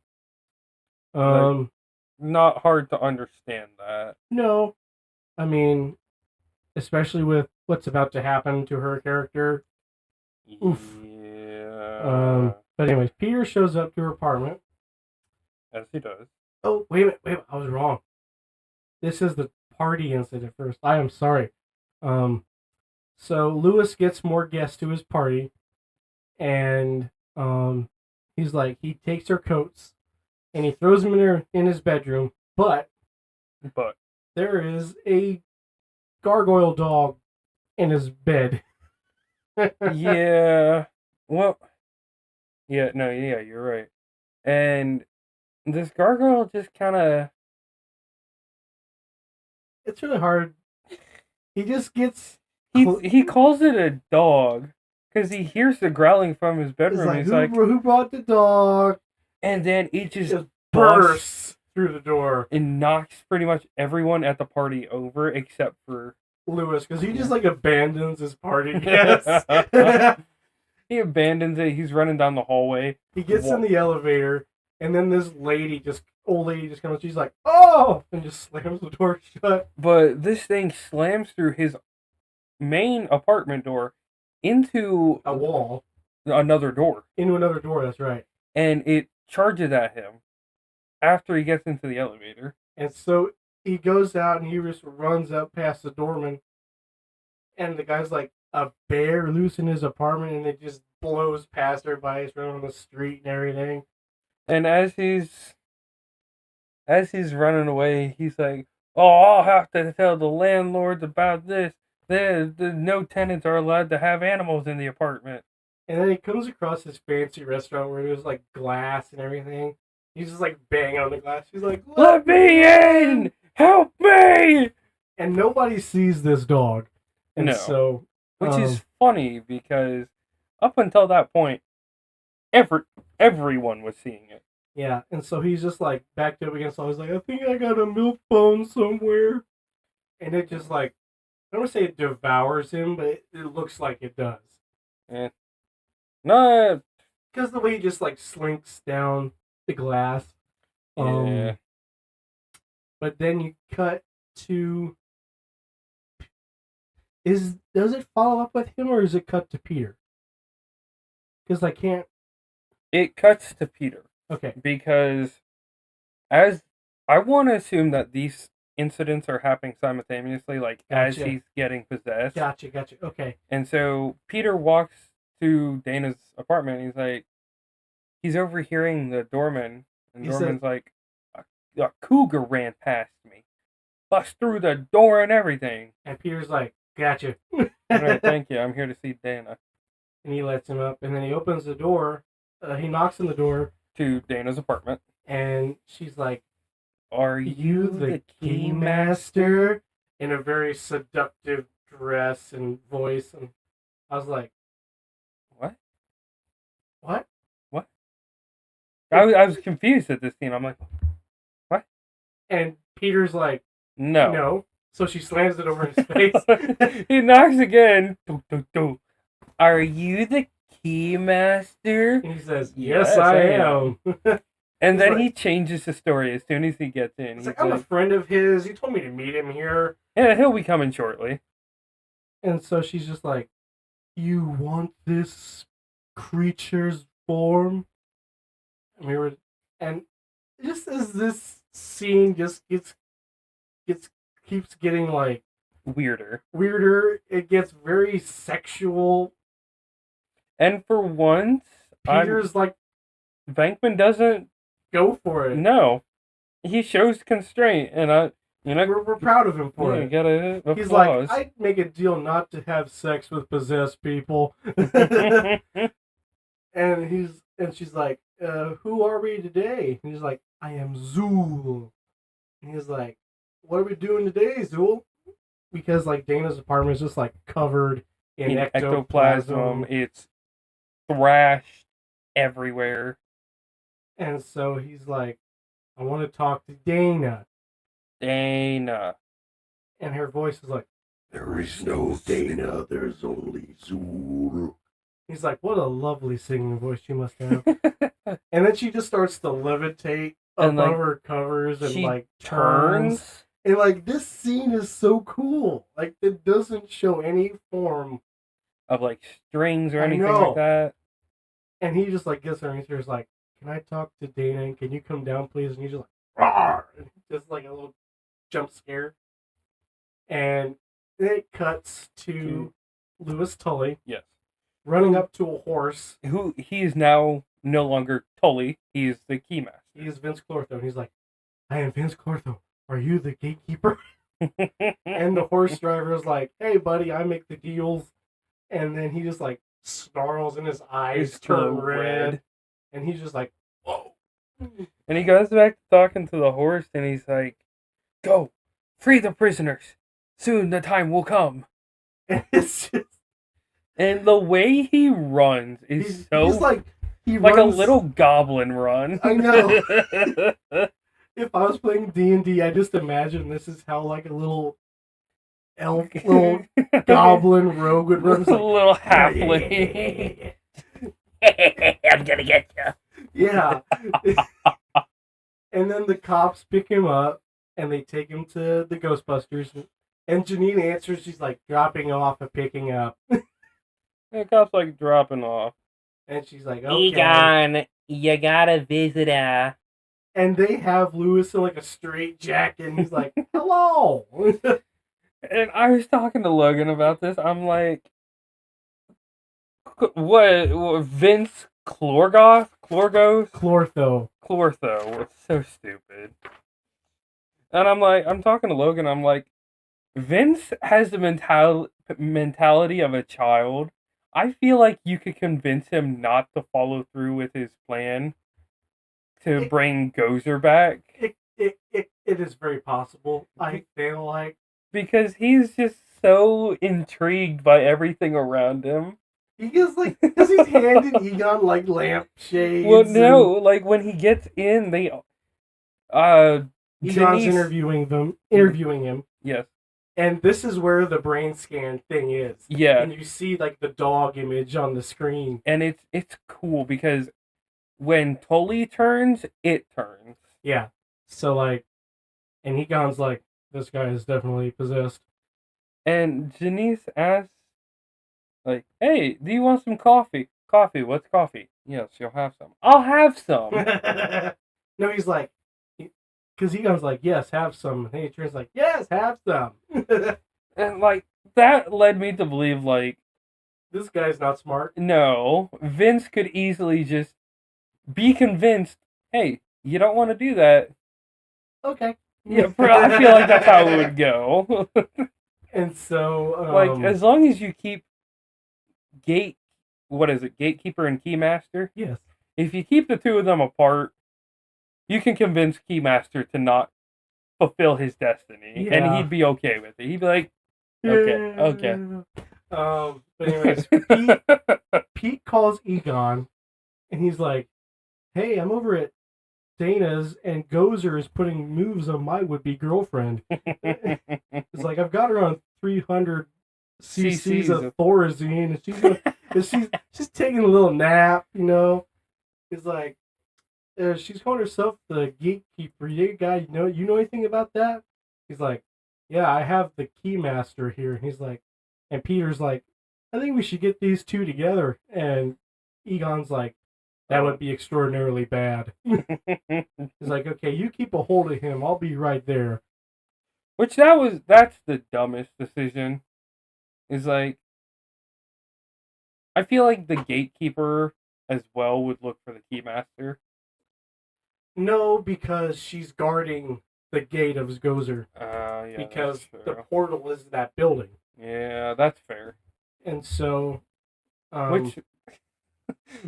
Like, not hard to understand that. No. I mean, especially with what's about to happen to her character. Oof. Yeah. But anyways, Peter shows up to her apartment. As he does. Oh, wait a minute. I was wrong. This is the party incident first. I am sorry. So Lewis gets more guests to his party, and he's like, he takes her coats and he throws them in his bedroom, but there is a gargoyle dog in his bed. Yeah. Well, yeah, no, yeah, you're right. And this gargoyle just kind of... It's really hard. He just gets... He calls it a dog because he hears the growling from his bedroom. He's like, who brought the dog? And then it just bursts through the door and knocks pretty much everyone at the party over except for Lewis, because he just like abandons his party. Yes. He abandons it. He's running down the hallway. He gets in the elevator, and then this old lady just comes. She's like, "Oh!" and just slams the door shut. But this thing slams through his main apartment door into a wall, another door. Into another door. That's right. And it charges at him after he gets into the elevator. And so he goes out and he just runs up past the doorman, and the guy's like a bear loose in his apartment, and it just blows past everybody. It's running on the street and everything. And as he's running away, he's like, "Oh, I'll have to tell the landlords about this. No tenants are allowed to have animals in the apartment." And then he comes across this fancy restaurant where there's like glass and everything. He's just like banging on the glass. He's like, "Let me in! Help me!" And nobody sees this dog. And no. So, which is funny because up until that point, everyone was seeing it. Yeah, and so he's just like backed up against all. He's like, I think I got a milk bone somewhere, and it just like I don't want to say it devours him, but it looks like it does. No, Because the way he just like slinks down the glass. yeah. But then you cut to does it follow up with him or is it cut to Peter? Because I can't. It cuts to Peter. Okay. Because as I want to assume that these incidents are happening simultaneously, like as Gotcha. he's getting possessed. Gotcha. Okay. And so Peter walks to Dana's apartment. And he's overhearing the doorman, and doorman's like, a cougar ran past me, bust through the door and everything. And Peter's like, gotcha. Right, thank you. I'm here to see Dana. And he lets him up, and then he opens the door. He knocks on the door to Dana's apartment, and she's like, "Are you the keymaster?" In a very seductive dress and voice, and I was like, "What? What? What?" I was confused at this scene. I'm like, "What?" And Peter's like, "No, no." So she slams it over his face. He knocks again. Do, do, do. Are you the keymaster? And he says, yes I am. And then he changes the story as soon as he gets in. He's like, I'm a friend of his. He told me to meet him here. Yeah, he'll be coming shortly. And so she's just like, you want this creature's form? And just as this scene just keeps getting like weirder, it gets very sexual. And for once, Peter's like, Venkman doesn't go for it. No, he shows constraint, and we're proud of him for it. He's like, I'd make a deal not to have sex with possessed people. and she's like, who are we today? And he's like, I am Zool. And he's like, what are we doing today, Zool? Because like Dana's apartment is just like covered in ectoplasm. It's thrashed everywhere. And so he's like, I want to talk to Dana. Dana. And her voice is like, there is no Dana, there's only Zool. He's like, what a lovely singing voice she must have. And then she just starts to levitate above her covers and like turns. And like this scene is so cool. Like it doesn't show any form of like strings or anything like that. And he just like gets her and he's like, can I talk to Dana and can you come down please? And he's just like, rawr! And just like a little jump scare. And then it cuts to Louis Tully. Yes. Running up to a horse. Who he is now no longer Tully. He is the keymaster. He is Vince Clortho. And he's like, I am Vince Clortho. Are you the gatekeeper? And the horse driver is like, hey buddy, I make the deals. And then he just like snarls and his eyes turn red. And he's just like, whoa. And he goes back to talking to the horse and he's like, go, free the prisoners. Soon the time will come. And it's just... And the way he runs is he's like, he runs like a little goblin run. I know. If I was playing D&D, I just imagine this is how like a little elf, little goblin rogue would run. Like, a little halfling. I'm gonna get you. Yeah. And then the cops pick him up and they take him to the Ghostbusters. And Janine answers, she's like dropping off and picking up. The cop's like dropping off. And she's like, okay. Egon, you got a visitor. And they have Louis in like a straight jacket and he's like, hello. And I was talking to Logan about this. I'm like, what Vince Clortho? It's so stupid. And I'm talking to Logan. I'm like, Vince has the mentality of a child. I feel like you could convince him not to follow through with his plan to bring Gozer back. It is very possible. I feel like because he's just so intrigued by everything around him. He gets like, because he's handing Egon like lampshades. Well, no, like when he gets in, they Egon's Janice, interviewing him. Yes. And this is where the brain scan thing is. Yeah. And you see like the dog image on the screen. And it's cool because when Tully turns, it turns. Yeah. So like, and Egon's like, this guy is definitely possessed. And Janice asks, like, hey, do you want some coffee? Coffee, what's coffee? Yes, you'll have some. I'll have some. No, he's like, because Egon's like, yes, have some. And he turns like, yes, have some. And like, that led me to believe, like, this guy's not smart. No, Vince could easily just be convinced, hey, you don't want to do that. Okay. Yeah, I feel like that's how it would go. And so, like, as long as you keep Gatekeeper and Keymaster? Yes. If you keep the two of them apart, you can convince Keymaster to not fulfill his destiny, and he'd be okay with it. He'd be like, okay. But anyways, Pete calls Egon, and he's like, hey, I'm over at Dana's, and Gozer is putting moves on my would-be girlfriend. It's like, I've got her on 300 cc's of Thorazine, and she's taking a little nap, you know. It's like, she's calling herself the gatekeeper. You guy, you know anything about that? He's like, yeah, I have the keymaster here. And he's like, and Peter's like, I think we should get these two together. And Egon's like, that would be extraordinarily bad. He's like, okay, you keep a hold of him. I'll be right there. Which that's the dumbest decision. Is like, I feel like the gatekeeper as well would look for the keymaster. No, because she's guarding the gate of Gozer. Yeah, because the portal is that building. Yeah, that's fair. And so, which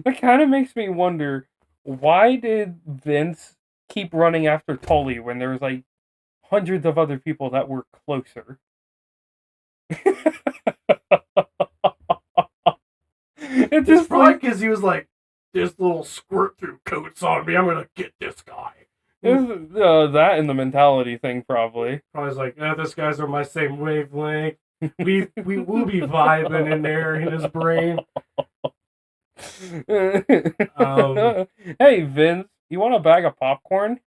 that kind of makes me wonder, why did Vince keep running after Tully when there was like hundreds of other people that were closer? It's probably because he was like, this little squirt through coats on me, I'm gonna get this guy. That and the mentality thing, probably. Probably like, this guy's on my same wavelength. We will be vibing in there in his brain. Hey Vince, you want a bag of popcorn?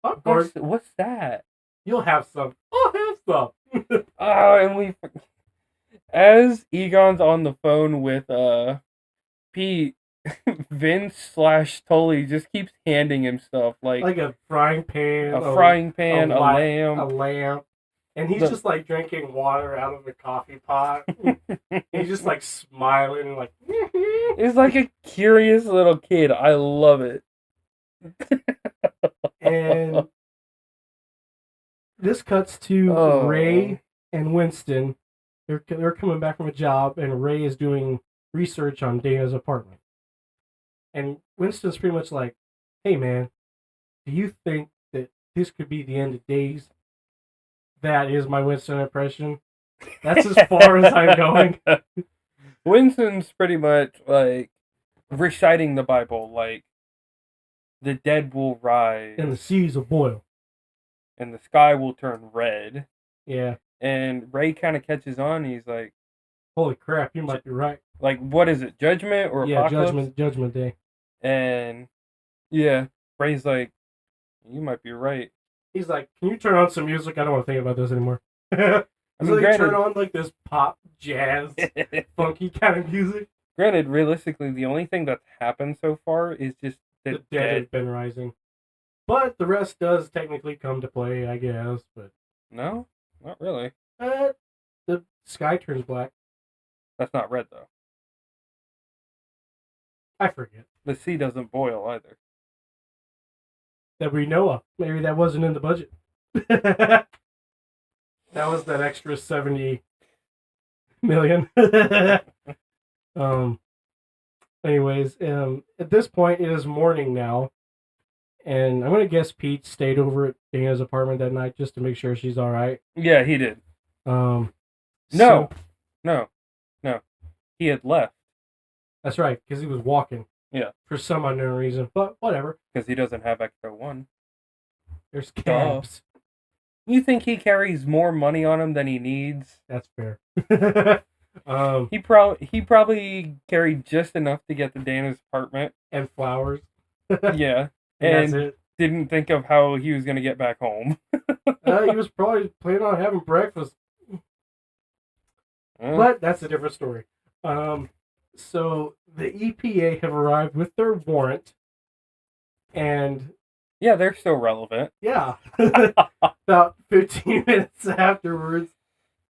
Popcorn? What's that? You'll have some. I'll have some. And as Egon's on the phone with Pete, Vince / Tully just keeps handing him stuff like a frying pan, a lamp, and he's just like drinking water out of a coffee pot. He's just like smiling and like. He's like a curious little kid. I love it. And this cuts to Ray and Winston. They're coming back from a job, and Ray is doing research on Dana's apartment. And Winston's pretty much like, hey man, do you think that this could be the end of days? That is my Winston impression. That's as far as I'm going. Winston's pretty much like reciting the Bible, like, the dead will rise. And the seas will boil. And the sky will turn red. Yeah. And Ray kind of catches on. He's like, holy crap, you might be right. Like, what is it? Judgment or apocalypse? Judgment Day. And yeah, Ray's like, you might be right. He's like, can you turn on some music? I don't want to think about this anymore. So they turn on like this pop, jazz, funky kind of music. Granted, realistically, the only thing that's happened so far is just the dead has been rising. But the rest does technically come to play, I guess. But no, not really. The sky turns black. That's not red, though. I forget. The sea doesn't boil, either. That we know of. Maybe that wasn't in the budget. That was that extra 70 million. Anyways, at this point, it is morning now. And I'm going to guess Pete stayed over at Dana's apartment that night just to make sure she's all right. Yeah, he did. No. He had left. That's right, because he was walking. Yeah. For some unknown reason, but whatever. Because he doesn't have ECTO 1. There's cabs. You think he carries more money on him than he needs? That's fair. He probably carried just enough to get to Dana's apartment. And flowers. Yeah. And that's it. Didn't think of how he was going to get back home. He was probably planning on having breakfast. But that's a different story. So the EPA have arrived with their warrant, and yeah, they're still relevant. Yeah, about 15 minutes afterwards,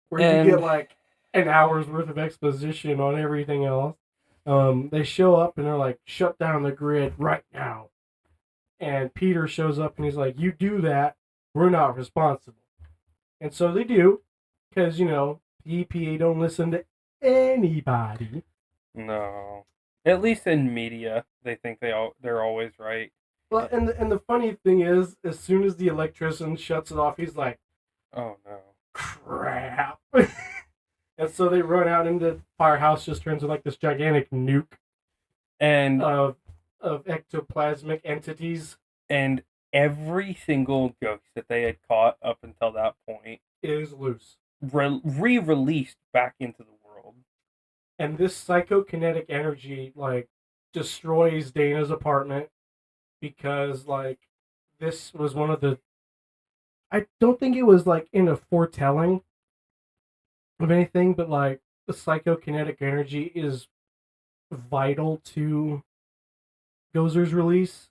where you get like an hour's worth of exposition on everything else. They show up and they're like, "Shut down the grid right now." And Peter shows up and he's like, "You do that, we're not responsible." And so they do, because the EPA don't listen to anybody. No, at least in media, they think they're always right. Well, and the funny thing is, as soon as the electrician shuts it off, he's like, "Oh no, crap!" And so they run out into the firehouse, just turns into like this gigantic nuke, and of ectoplasmic entities, and every single ghost that they had caught up until that point is loose, re-released back into the world. And this psychokinetic energy like destroys Dana's apartment, because like this was one of the, I don't think it was like in a foretelling of anything, but like the psychokinetic energy is vital to Gozer's release.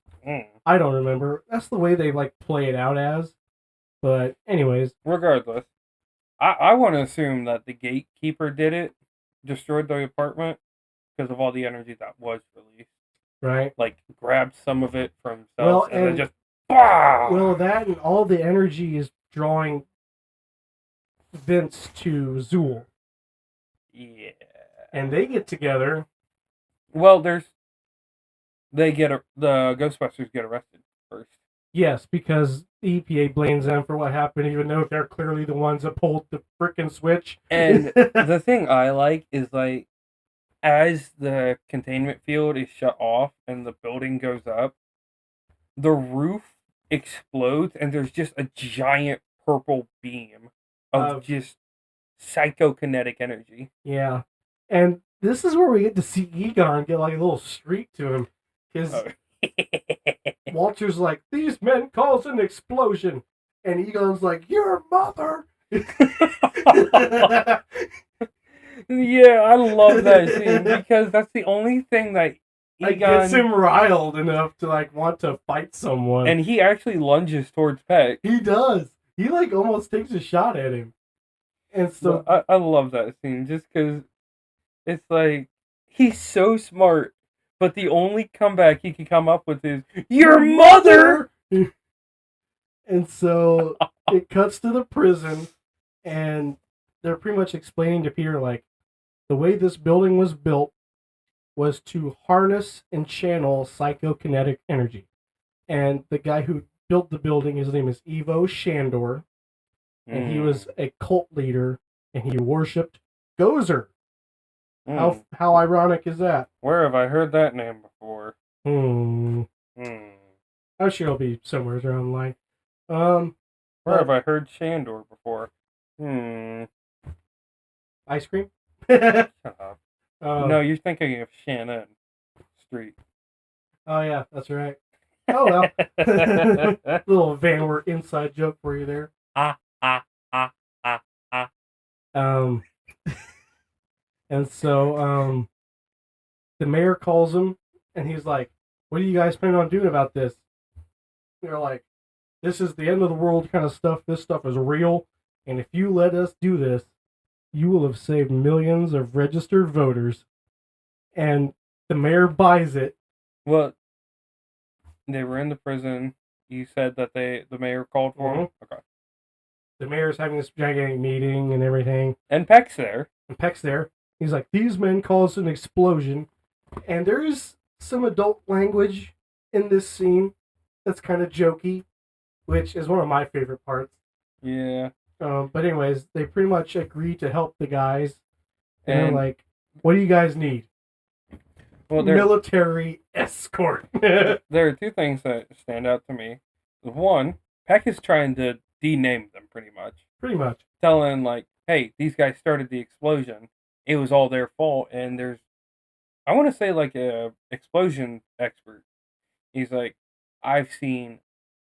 I don't remember. That's the way they like play it out as. But anyways, regardless, I want to assume that the gatekeeper did it, destroyed the apartment because of all the energy that was released. Right. Like grabbed some of it for himself and then just Well, that and all the energy is drawing Vince to Zool. Yeah. And they get together. Well, the Ghostbusters get arrested first. Yes, because the EPA blames them for what happened, even though they're clearly the ones that pulled the frickin' switch. And the thing I like is like, as the containment field is shut off and the building goes up, the roof explodes and there's just a giant purple beam of just psychokinetic energy. Yeah. And this is where we get to see Egon get like a little streak to him. Because Walter's like, "These men caused an explosion." And Egon's like, "Your mother." Yeah, I love that scene because that's the only thing that Egon gets him riled enough to like want to fight someone. And he actually lunges towards Peck. He does. He like almost takes a shot at him. And so I love that scene just because it's like he's so smart, but the only comeback he can come up with is "Your mother!" And so it cuts to the prison, and they're pretty much explaining to Peter like the way this building was built was to harness and channel psychokinetic energy. And the guy who built the building, his name is Ivo Shandor, and he was a cult leader, and he worshipped Gozer. How ironic is that? Where have I heard that name before? I'm sure it'll be somewhere around the line. Where have I heard Shandor before? Ice cream? Shut up. No, you're thinking of Shannon Street. Oh yeah, that's right. Oh well. Little Van Wert inside joke for you there. And so the mayor calls him and he's like, "What are you guys planning on doing about this?" They're like, "This is the end of the world kind of stuff. This stuff is real, and if you let us do this, you will have saved millions of registered voters." And the mayor buys it. Well, they were in the prison. You said that the mayor called for him? Okay. The mayor's having this gigantic meeting and everything. And Peck's there. He's like, "These men caused an explosion." And there is some adult language in this scene that's kind of jokey, which is one of my favorite parts. Yeah. But anyways, they pretty much agree to help the guys. And they're like, "What do you guys need?" Well, military escort. there are two things that stand out to me. One, Peck is trying to dename them pretty much. Pretty much. Telling, like, hey, these guys started the explosion. It was all their fault. And there's, I want to say, like, a explosion expert. He's like, I've seen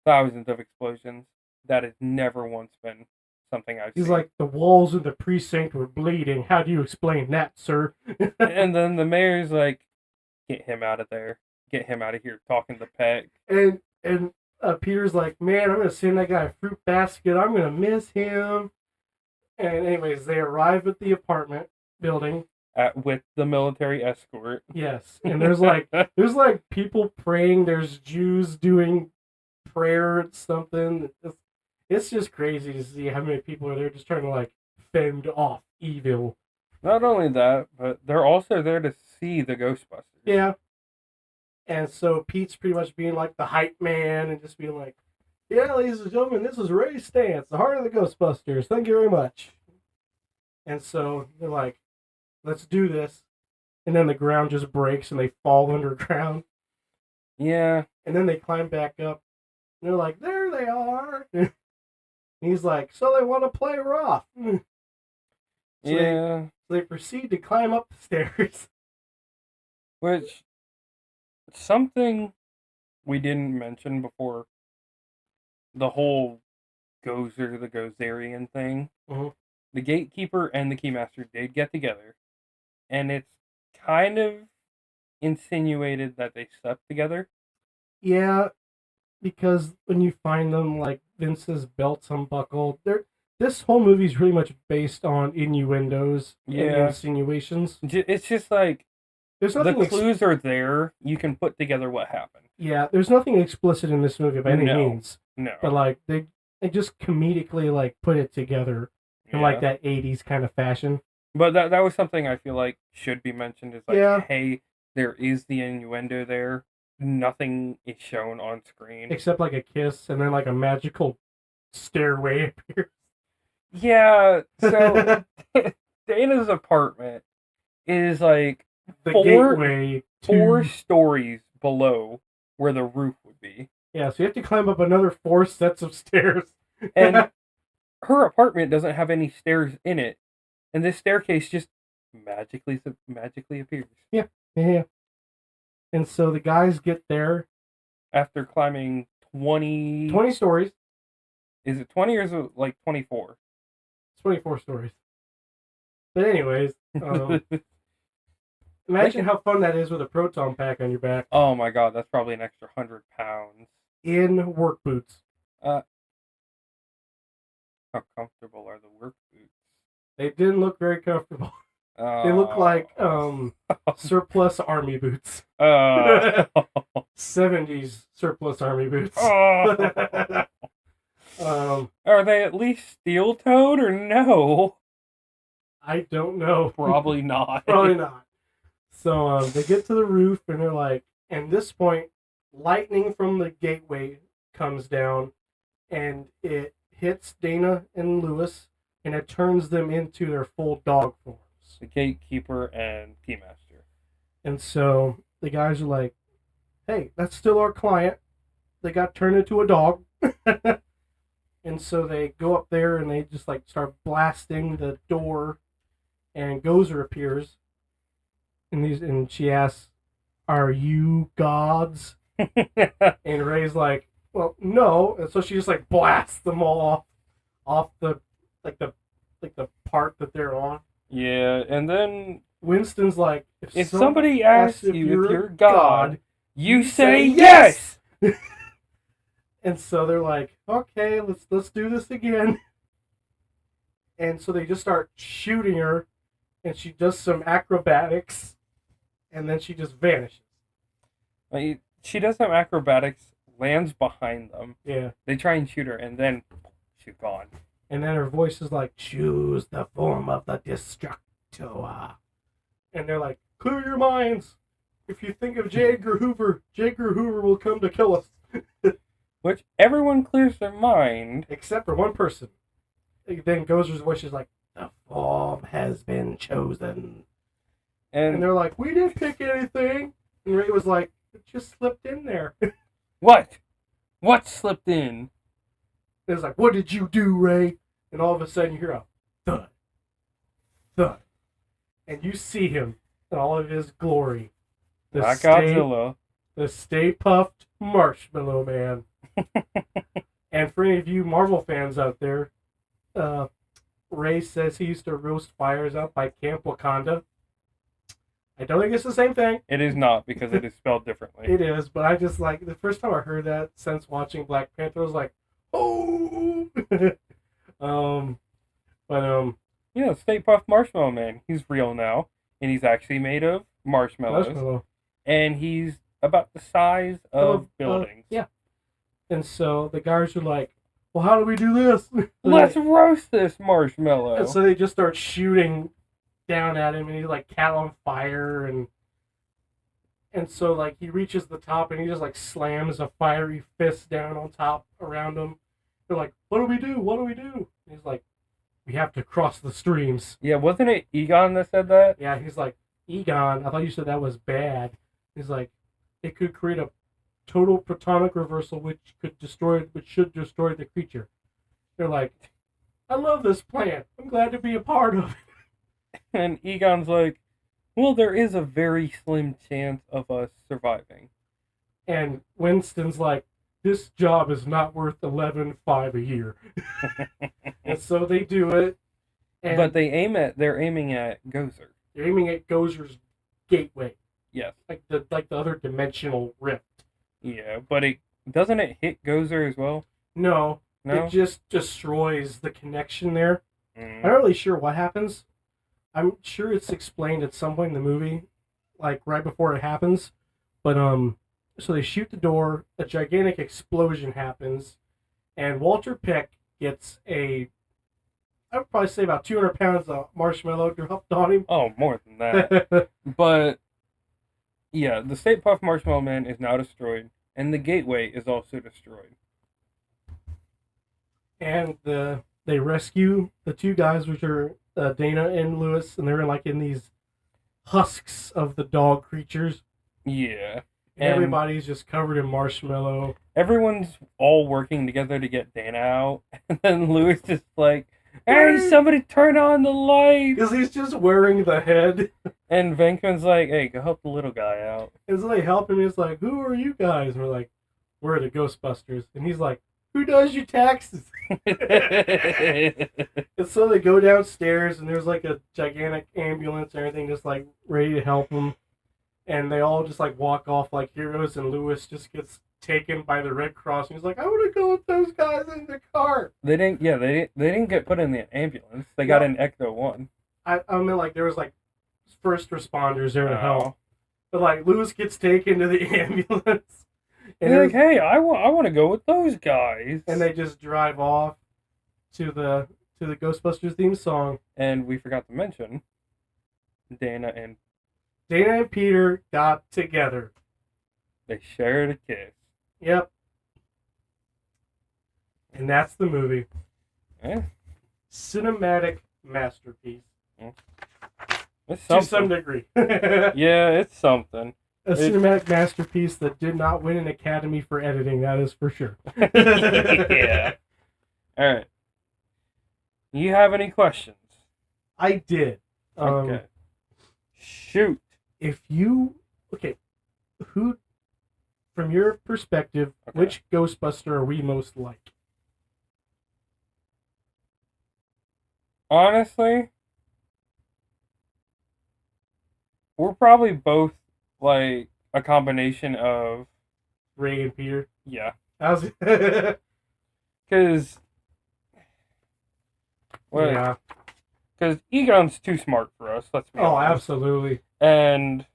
thousands of explosions. That has never once been something I've He's seen. like, the walls of the precinct were bleeding. How do you explain that, sir? And then the mayor's like, get him out of there. Get him out of here talking to Peck. And Peter's like, man, I'm gonna send that guy a fruit basket. I'm gonna miss him. And anyways, they arrive at the apartment building With the military escort. Yes, and there's like people praying. There's Jews doing prayer at something. It's just crazy to see how many people are there just trying to like fend off evil. Not only that, but they're also there to see the Ghostbusters. Yeah. And so Pete's pretty much being like the hype man and just being like, yeah, ladies and gentlemen, this is Ray's stance, the heart of the Ghostbusters. Thank you very much. And so they're like, let's do this. And then the ground just breaks and they fall underground. Yeah. And then they climb back up. And they're like, there they are. And he's like, so they want to play rough. So yeah. they proceed to climb up the stairs. Which, something we didn't mention before the whole Gozer the Gozerian thing. Mm-hmm. The gatekeeper and the keymaster did get together. And it's kind of insinuated that they slept together. Yeah, because when you find them, like Vince's belt's unbuckled, this whole movie is really much based on innuendos and insinuations. It's just like, there's the clues are there. You can put together what happened. Yeah, there's nothing explicit in this movie by any means. No. But like they just comedically like put it together in like that 80s kind of fashion. But that was something I feel like should be mentioned. Is like, hey, there is the innuendo there. Nothing is shown on screen except like a kiss, and then like a magical stairway appears. Yeah. So Dana's apartment is like the gateway to 4 stories below where the roof would be. Yeah, so you have to climb up another 4 sets of stairs. And her apartment doesn't have any stairs in it. And this staircase just magically appears. Yeah. And so the guys get there. After climbing 20 stories. Is it 20 or is it like 24? It's 24 stories. But anyways, imagine how fun that is with a proton pack on your back. Oh my god, that's probably an extra 100 pounds. In work boots. How comfortable are the work boots? They didn't look very comfortable. They look like surplus army boots. 70s surplus army boots. Are they at least steel-toed or no? I don't know. Probably not. Probably not. So they get to the roof and they're like, and at this point, lightning from the gateway comes down and it hits Dana and Lewis and it turns them into their full dog forms. The gatekeeper and keymaster. And so the guys are like, hey, that's still our client. They got turned into a dog. And so they go up there and they just like start blasting the door and Gozer appears. And she asks, are you gods? And Ray's like, well, no. And so she just like blasts them all off the part that they're on. Yeah, and then Winston's like, if somebody asks you if you're God, you say yes. And so they're like, okay, let's do this again. And so they just start shooting her, and she does some acrobatics, and then she just vanishes. She does some acrobatics, lands behind them. Yeah. They try and shoot her, and then she's gone. And then her voice is like, choose the form of the Destructor. And they're like, clear your minds. If you think of J. Edgar Hoover will come to kill us. Which everyone clears their mind. Except for one person. Then Gozer's voice is like, the form has been chosen. And they're like, we didn't pick anything. And Ray was like, it just slipped in there. What? What slipped in? It was like, what did you do, Ray? And all of a sudden you hear a thud, thud. And you see him in all of his glory. Not Godzilla. The Stay Puffed Marshmallow Man. And for any of you Marvel fans out there, Ray says he used to roast fires out by Camp Wakanda. I don't think it's the same thing. It is not, because it is spelled differently. It is, but I just like, the first time I heard that since watching Black Panther, I was like, oh! Yeah, Stay Puft Marshmallow Man. He's real now, and he's actually made of marshmallows. Marshmallow. And he's about the size of buildings. Yeah. And so the guys are like, well, how do we do this? Let's roast this marshmallow. And so they just start shooting down at him, and he's like cat on fire, and so like he reaches the top and he just like slams a fiery fist down on top around him. They're like, what do we do? What do we do? And he's like, we have to cross the streams. Yeah, wasn't it Egon that said that? Yeah, he's like, Egon, I thought you said that was bad. He's like, it could create a total protonic reversal which should destroy the creature. They're like, I love this plan. I'm glad to be a part of it. And Egon's like, well, there is a very slim chance of us surviving. And Winston's like, this job is not worth $11,500 a year. And so they do it. But they're aiming at Gozer. They're aiming at Gozer's gateway. Yes. Like the other dimensional rift. Yeah, but doesn't it hit Gozer as well? No. It just destroys the connection there. Mm. I'm not really sure what happens. I'm sure it's explained at some point in the movie, like right before it happens. But so they shoot the door, a gigantic explosion happens, and Walter Peck gets I would probably say about 200 pounds of marshmallow dropped on him. Oh, more than that. But yeah, the Stay Puft Marshmallow Man is now destroyed, and the gateway is also destroyed. And they rescue the two guys, which are Dana and Lewis, and they're like in these husks of the dog creatures. Yeah. And everybody's just covered in marshmallow. Everyone's all working together to get Dana out, and then Lewis just like, hey, somebody turn on the light! Because he's just wearing the head. And Venkman's like, hey, go help the little guy out. And so they help him, and he's like, who are you guys? And we're like, we're the Ghostbusters. And he's like, who does your taxes? And so they go downstairs, and there's like a gigantic ambulance and everything just like ready to help them. And they all just like walk off like heroes, and Lewis just gets taken by the Red Cross, and he's like, I want to go with those guys in the car. They didn't get put in the ambulance. They got in ECTO 1. I mean, like, there was like first responders there to help. But like Lewis gets taken to the ambulance. And they're like, hey, I want to go with those guys. And they just drive off to the Ghostbusters theme song. And we forgot to mention, Dana and Peter got together. They shared a kiss. Yep. And that's the movie. Yeah. Cinematic masterpiece. Yeah. To some degree. Yeah, it's something. A cinematic masterpiece that did not win an Academy for editing, that is for sure. Yeah. All right. You have any questions? I did. Okay. Shoot. Who, from your perspective, which Ghostbuster are we most like? Honestly, we're probably both like a combination of Ray and Peter. Yeah. Because Egon's too smart for us, let's be honest. Oh, absolutely. And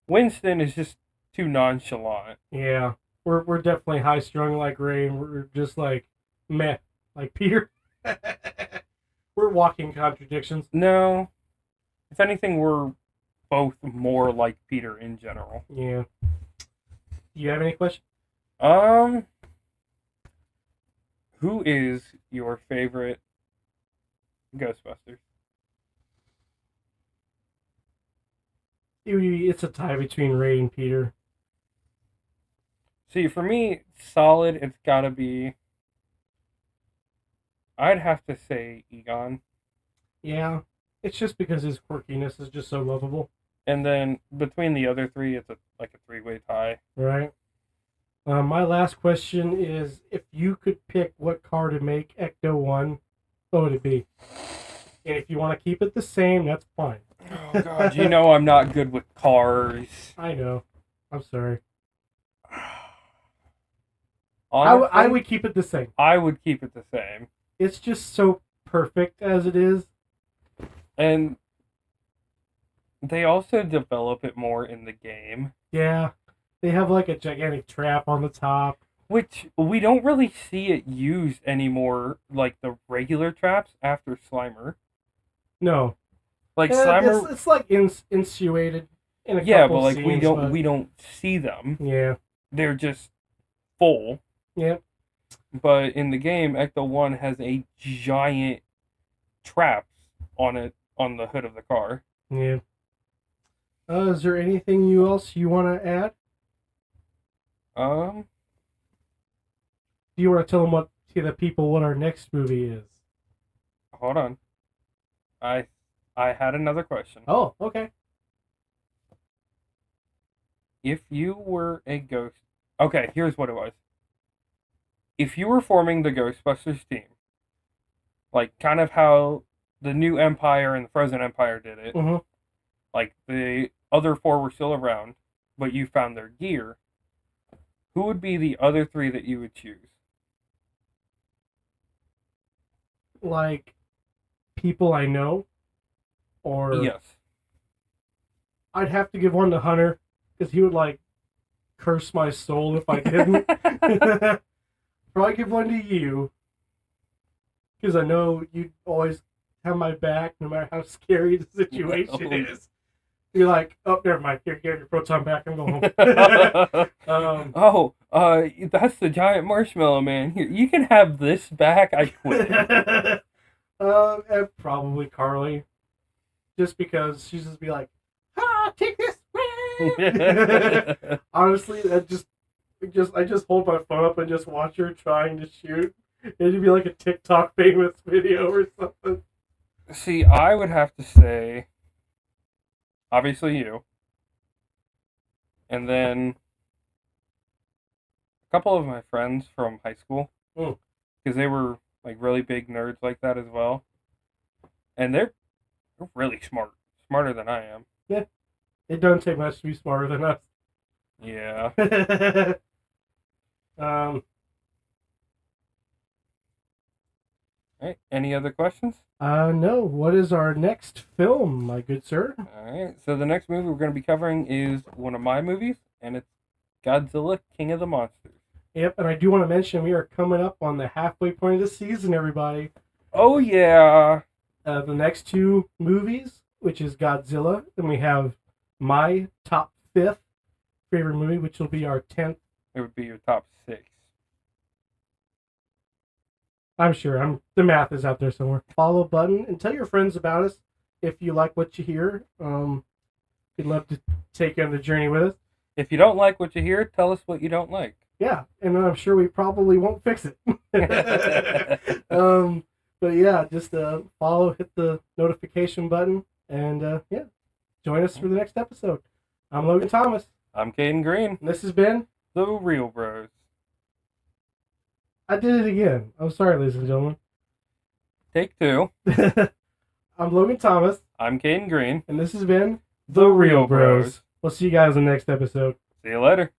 Winston is just too nonchalant. Yeah. We're definitely high strung like Ray, and we're just like meh like Peter. We're walking contradictions. No. If anything, we're both more like Peter in general. Yeah. Do you have any questions? Who is your favorite Ghostbusters? It's a tie between Ray and Peter. See, for me, solid, it's gotta be. I'd have to say Egon. Yeah, it's just because his quirkiness is just so lovable. And then between the other three, it's like a three-way tie. Right. My last question is: if you could pick what car to make ECTO 1, what would it be? And if you want to keep it the same, that's fine. Oh God, you know I'm not good with cars. I know. I'm sorry. Honestly, I would keep it the same. I would keep it the same. It's just so perfect as it is. And they also develop it more in the game. Yeah. They have like a gigantic trap on the top. Which we don't really see it used anymore, like the regular traps after Slimer. No. Like Slimer, it's like insinuated in a yeah, couple but like scenes, we don't see them. Yeah. They're just full. Yep. But in the game, Ecto 1 has a giant traps on it on the hood of the car. Yeah. Is there anything else you want to add? Do you want to tell them to the people what our next movie is? Hold on. I had another question. Oh, okay. If you were a ghost, okay, here's what it was. If you were forming the Ghostbusters team, like kind of how the New Empire and the Frozen Empire did it, Mm-hmm. like the other four were still around, but you found their gear, who would be the other three that you would choose? Like people I know, or Yes. I'd have to give one to Hunter because he would like curse my soul if I didn't. Probably give one to you because I know you'd always have my back no matter how scary the situation is. You're like, oh, never mind. Here, get your proton back. I'm going home. That's the giant marshmallow man. Here, you can have this back. I quit. And probably Carly, just because she's just be like, take this. Honestly, I just hold my phone up and just watch her trying to shoot. It'd be like a TikTok famous video or something. See, I would have to say, obviously you, and then a couple of my friends from high school, because they were like really big nerds like that as well, and they're really smarter than I am. Yeah, it doesn't take much to be smarter than us. Yeah. Alright, any other questions? No. What is our next film, my good sir? Alright, so the next movie we're going to be covering is one of my movies, and it's Godzilla, King of the Monsters. Yep, and I do want to mention we are coming up on the halfway point of the season, everybody. Oh, yeah! The next two movies, which is Godzilla, and we have my top 5th favorite movie, which will be our 10th. It would be your top 6. I'm sure. The math is out there somewhere. Follow button and tell your friends about us if you like what you hear. We'd love to take you on the journey with us. If you don't like what you hear, tell us what you don't like. Yeah, and I'm sure we probably won't fix it. But yeah, just follow, hit the notification button, and yeah, join us for the next episode. I'm Logan Thomas. I'm Caden Green. And this has been The Real Bros. I did it again. I'm sorry, ladies and gentlemen. Take 2. I'm Logan Thomas. I'm Caden Green. And this has been The Real Bros. We'll see you guys in the next episode. See you later.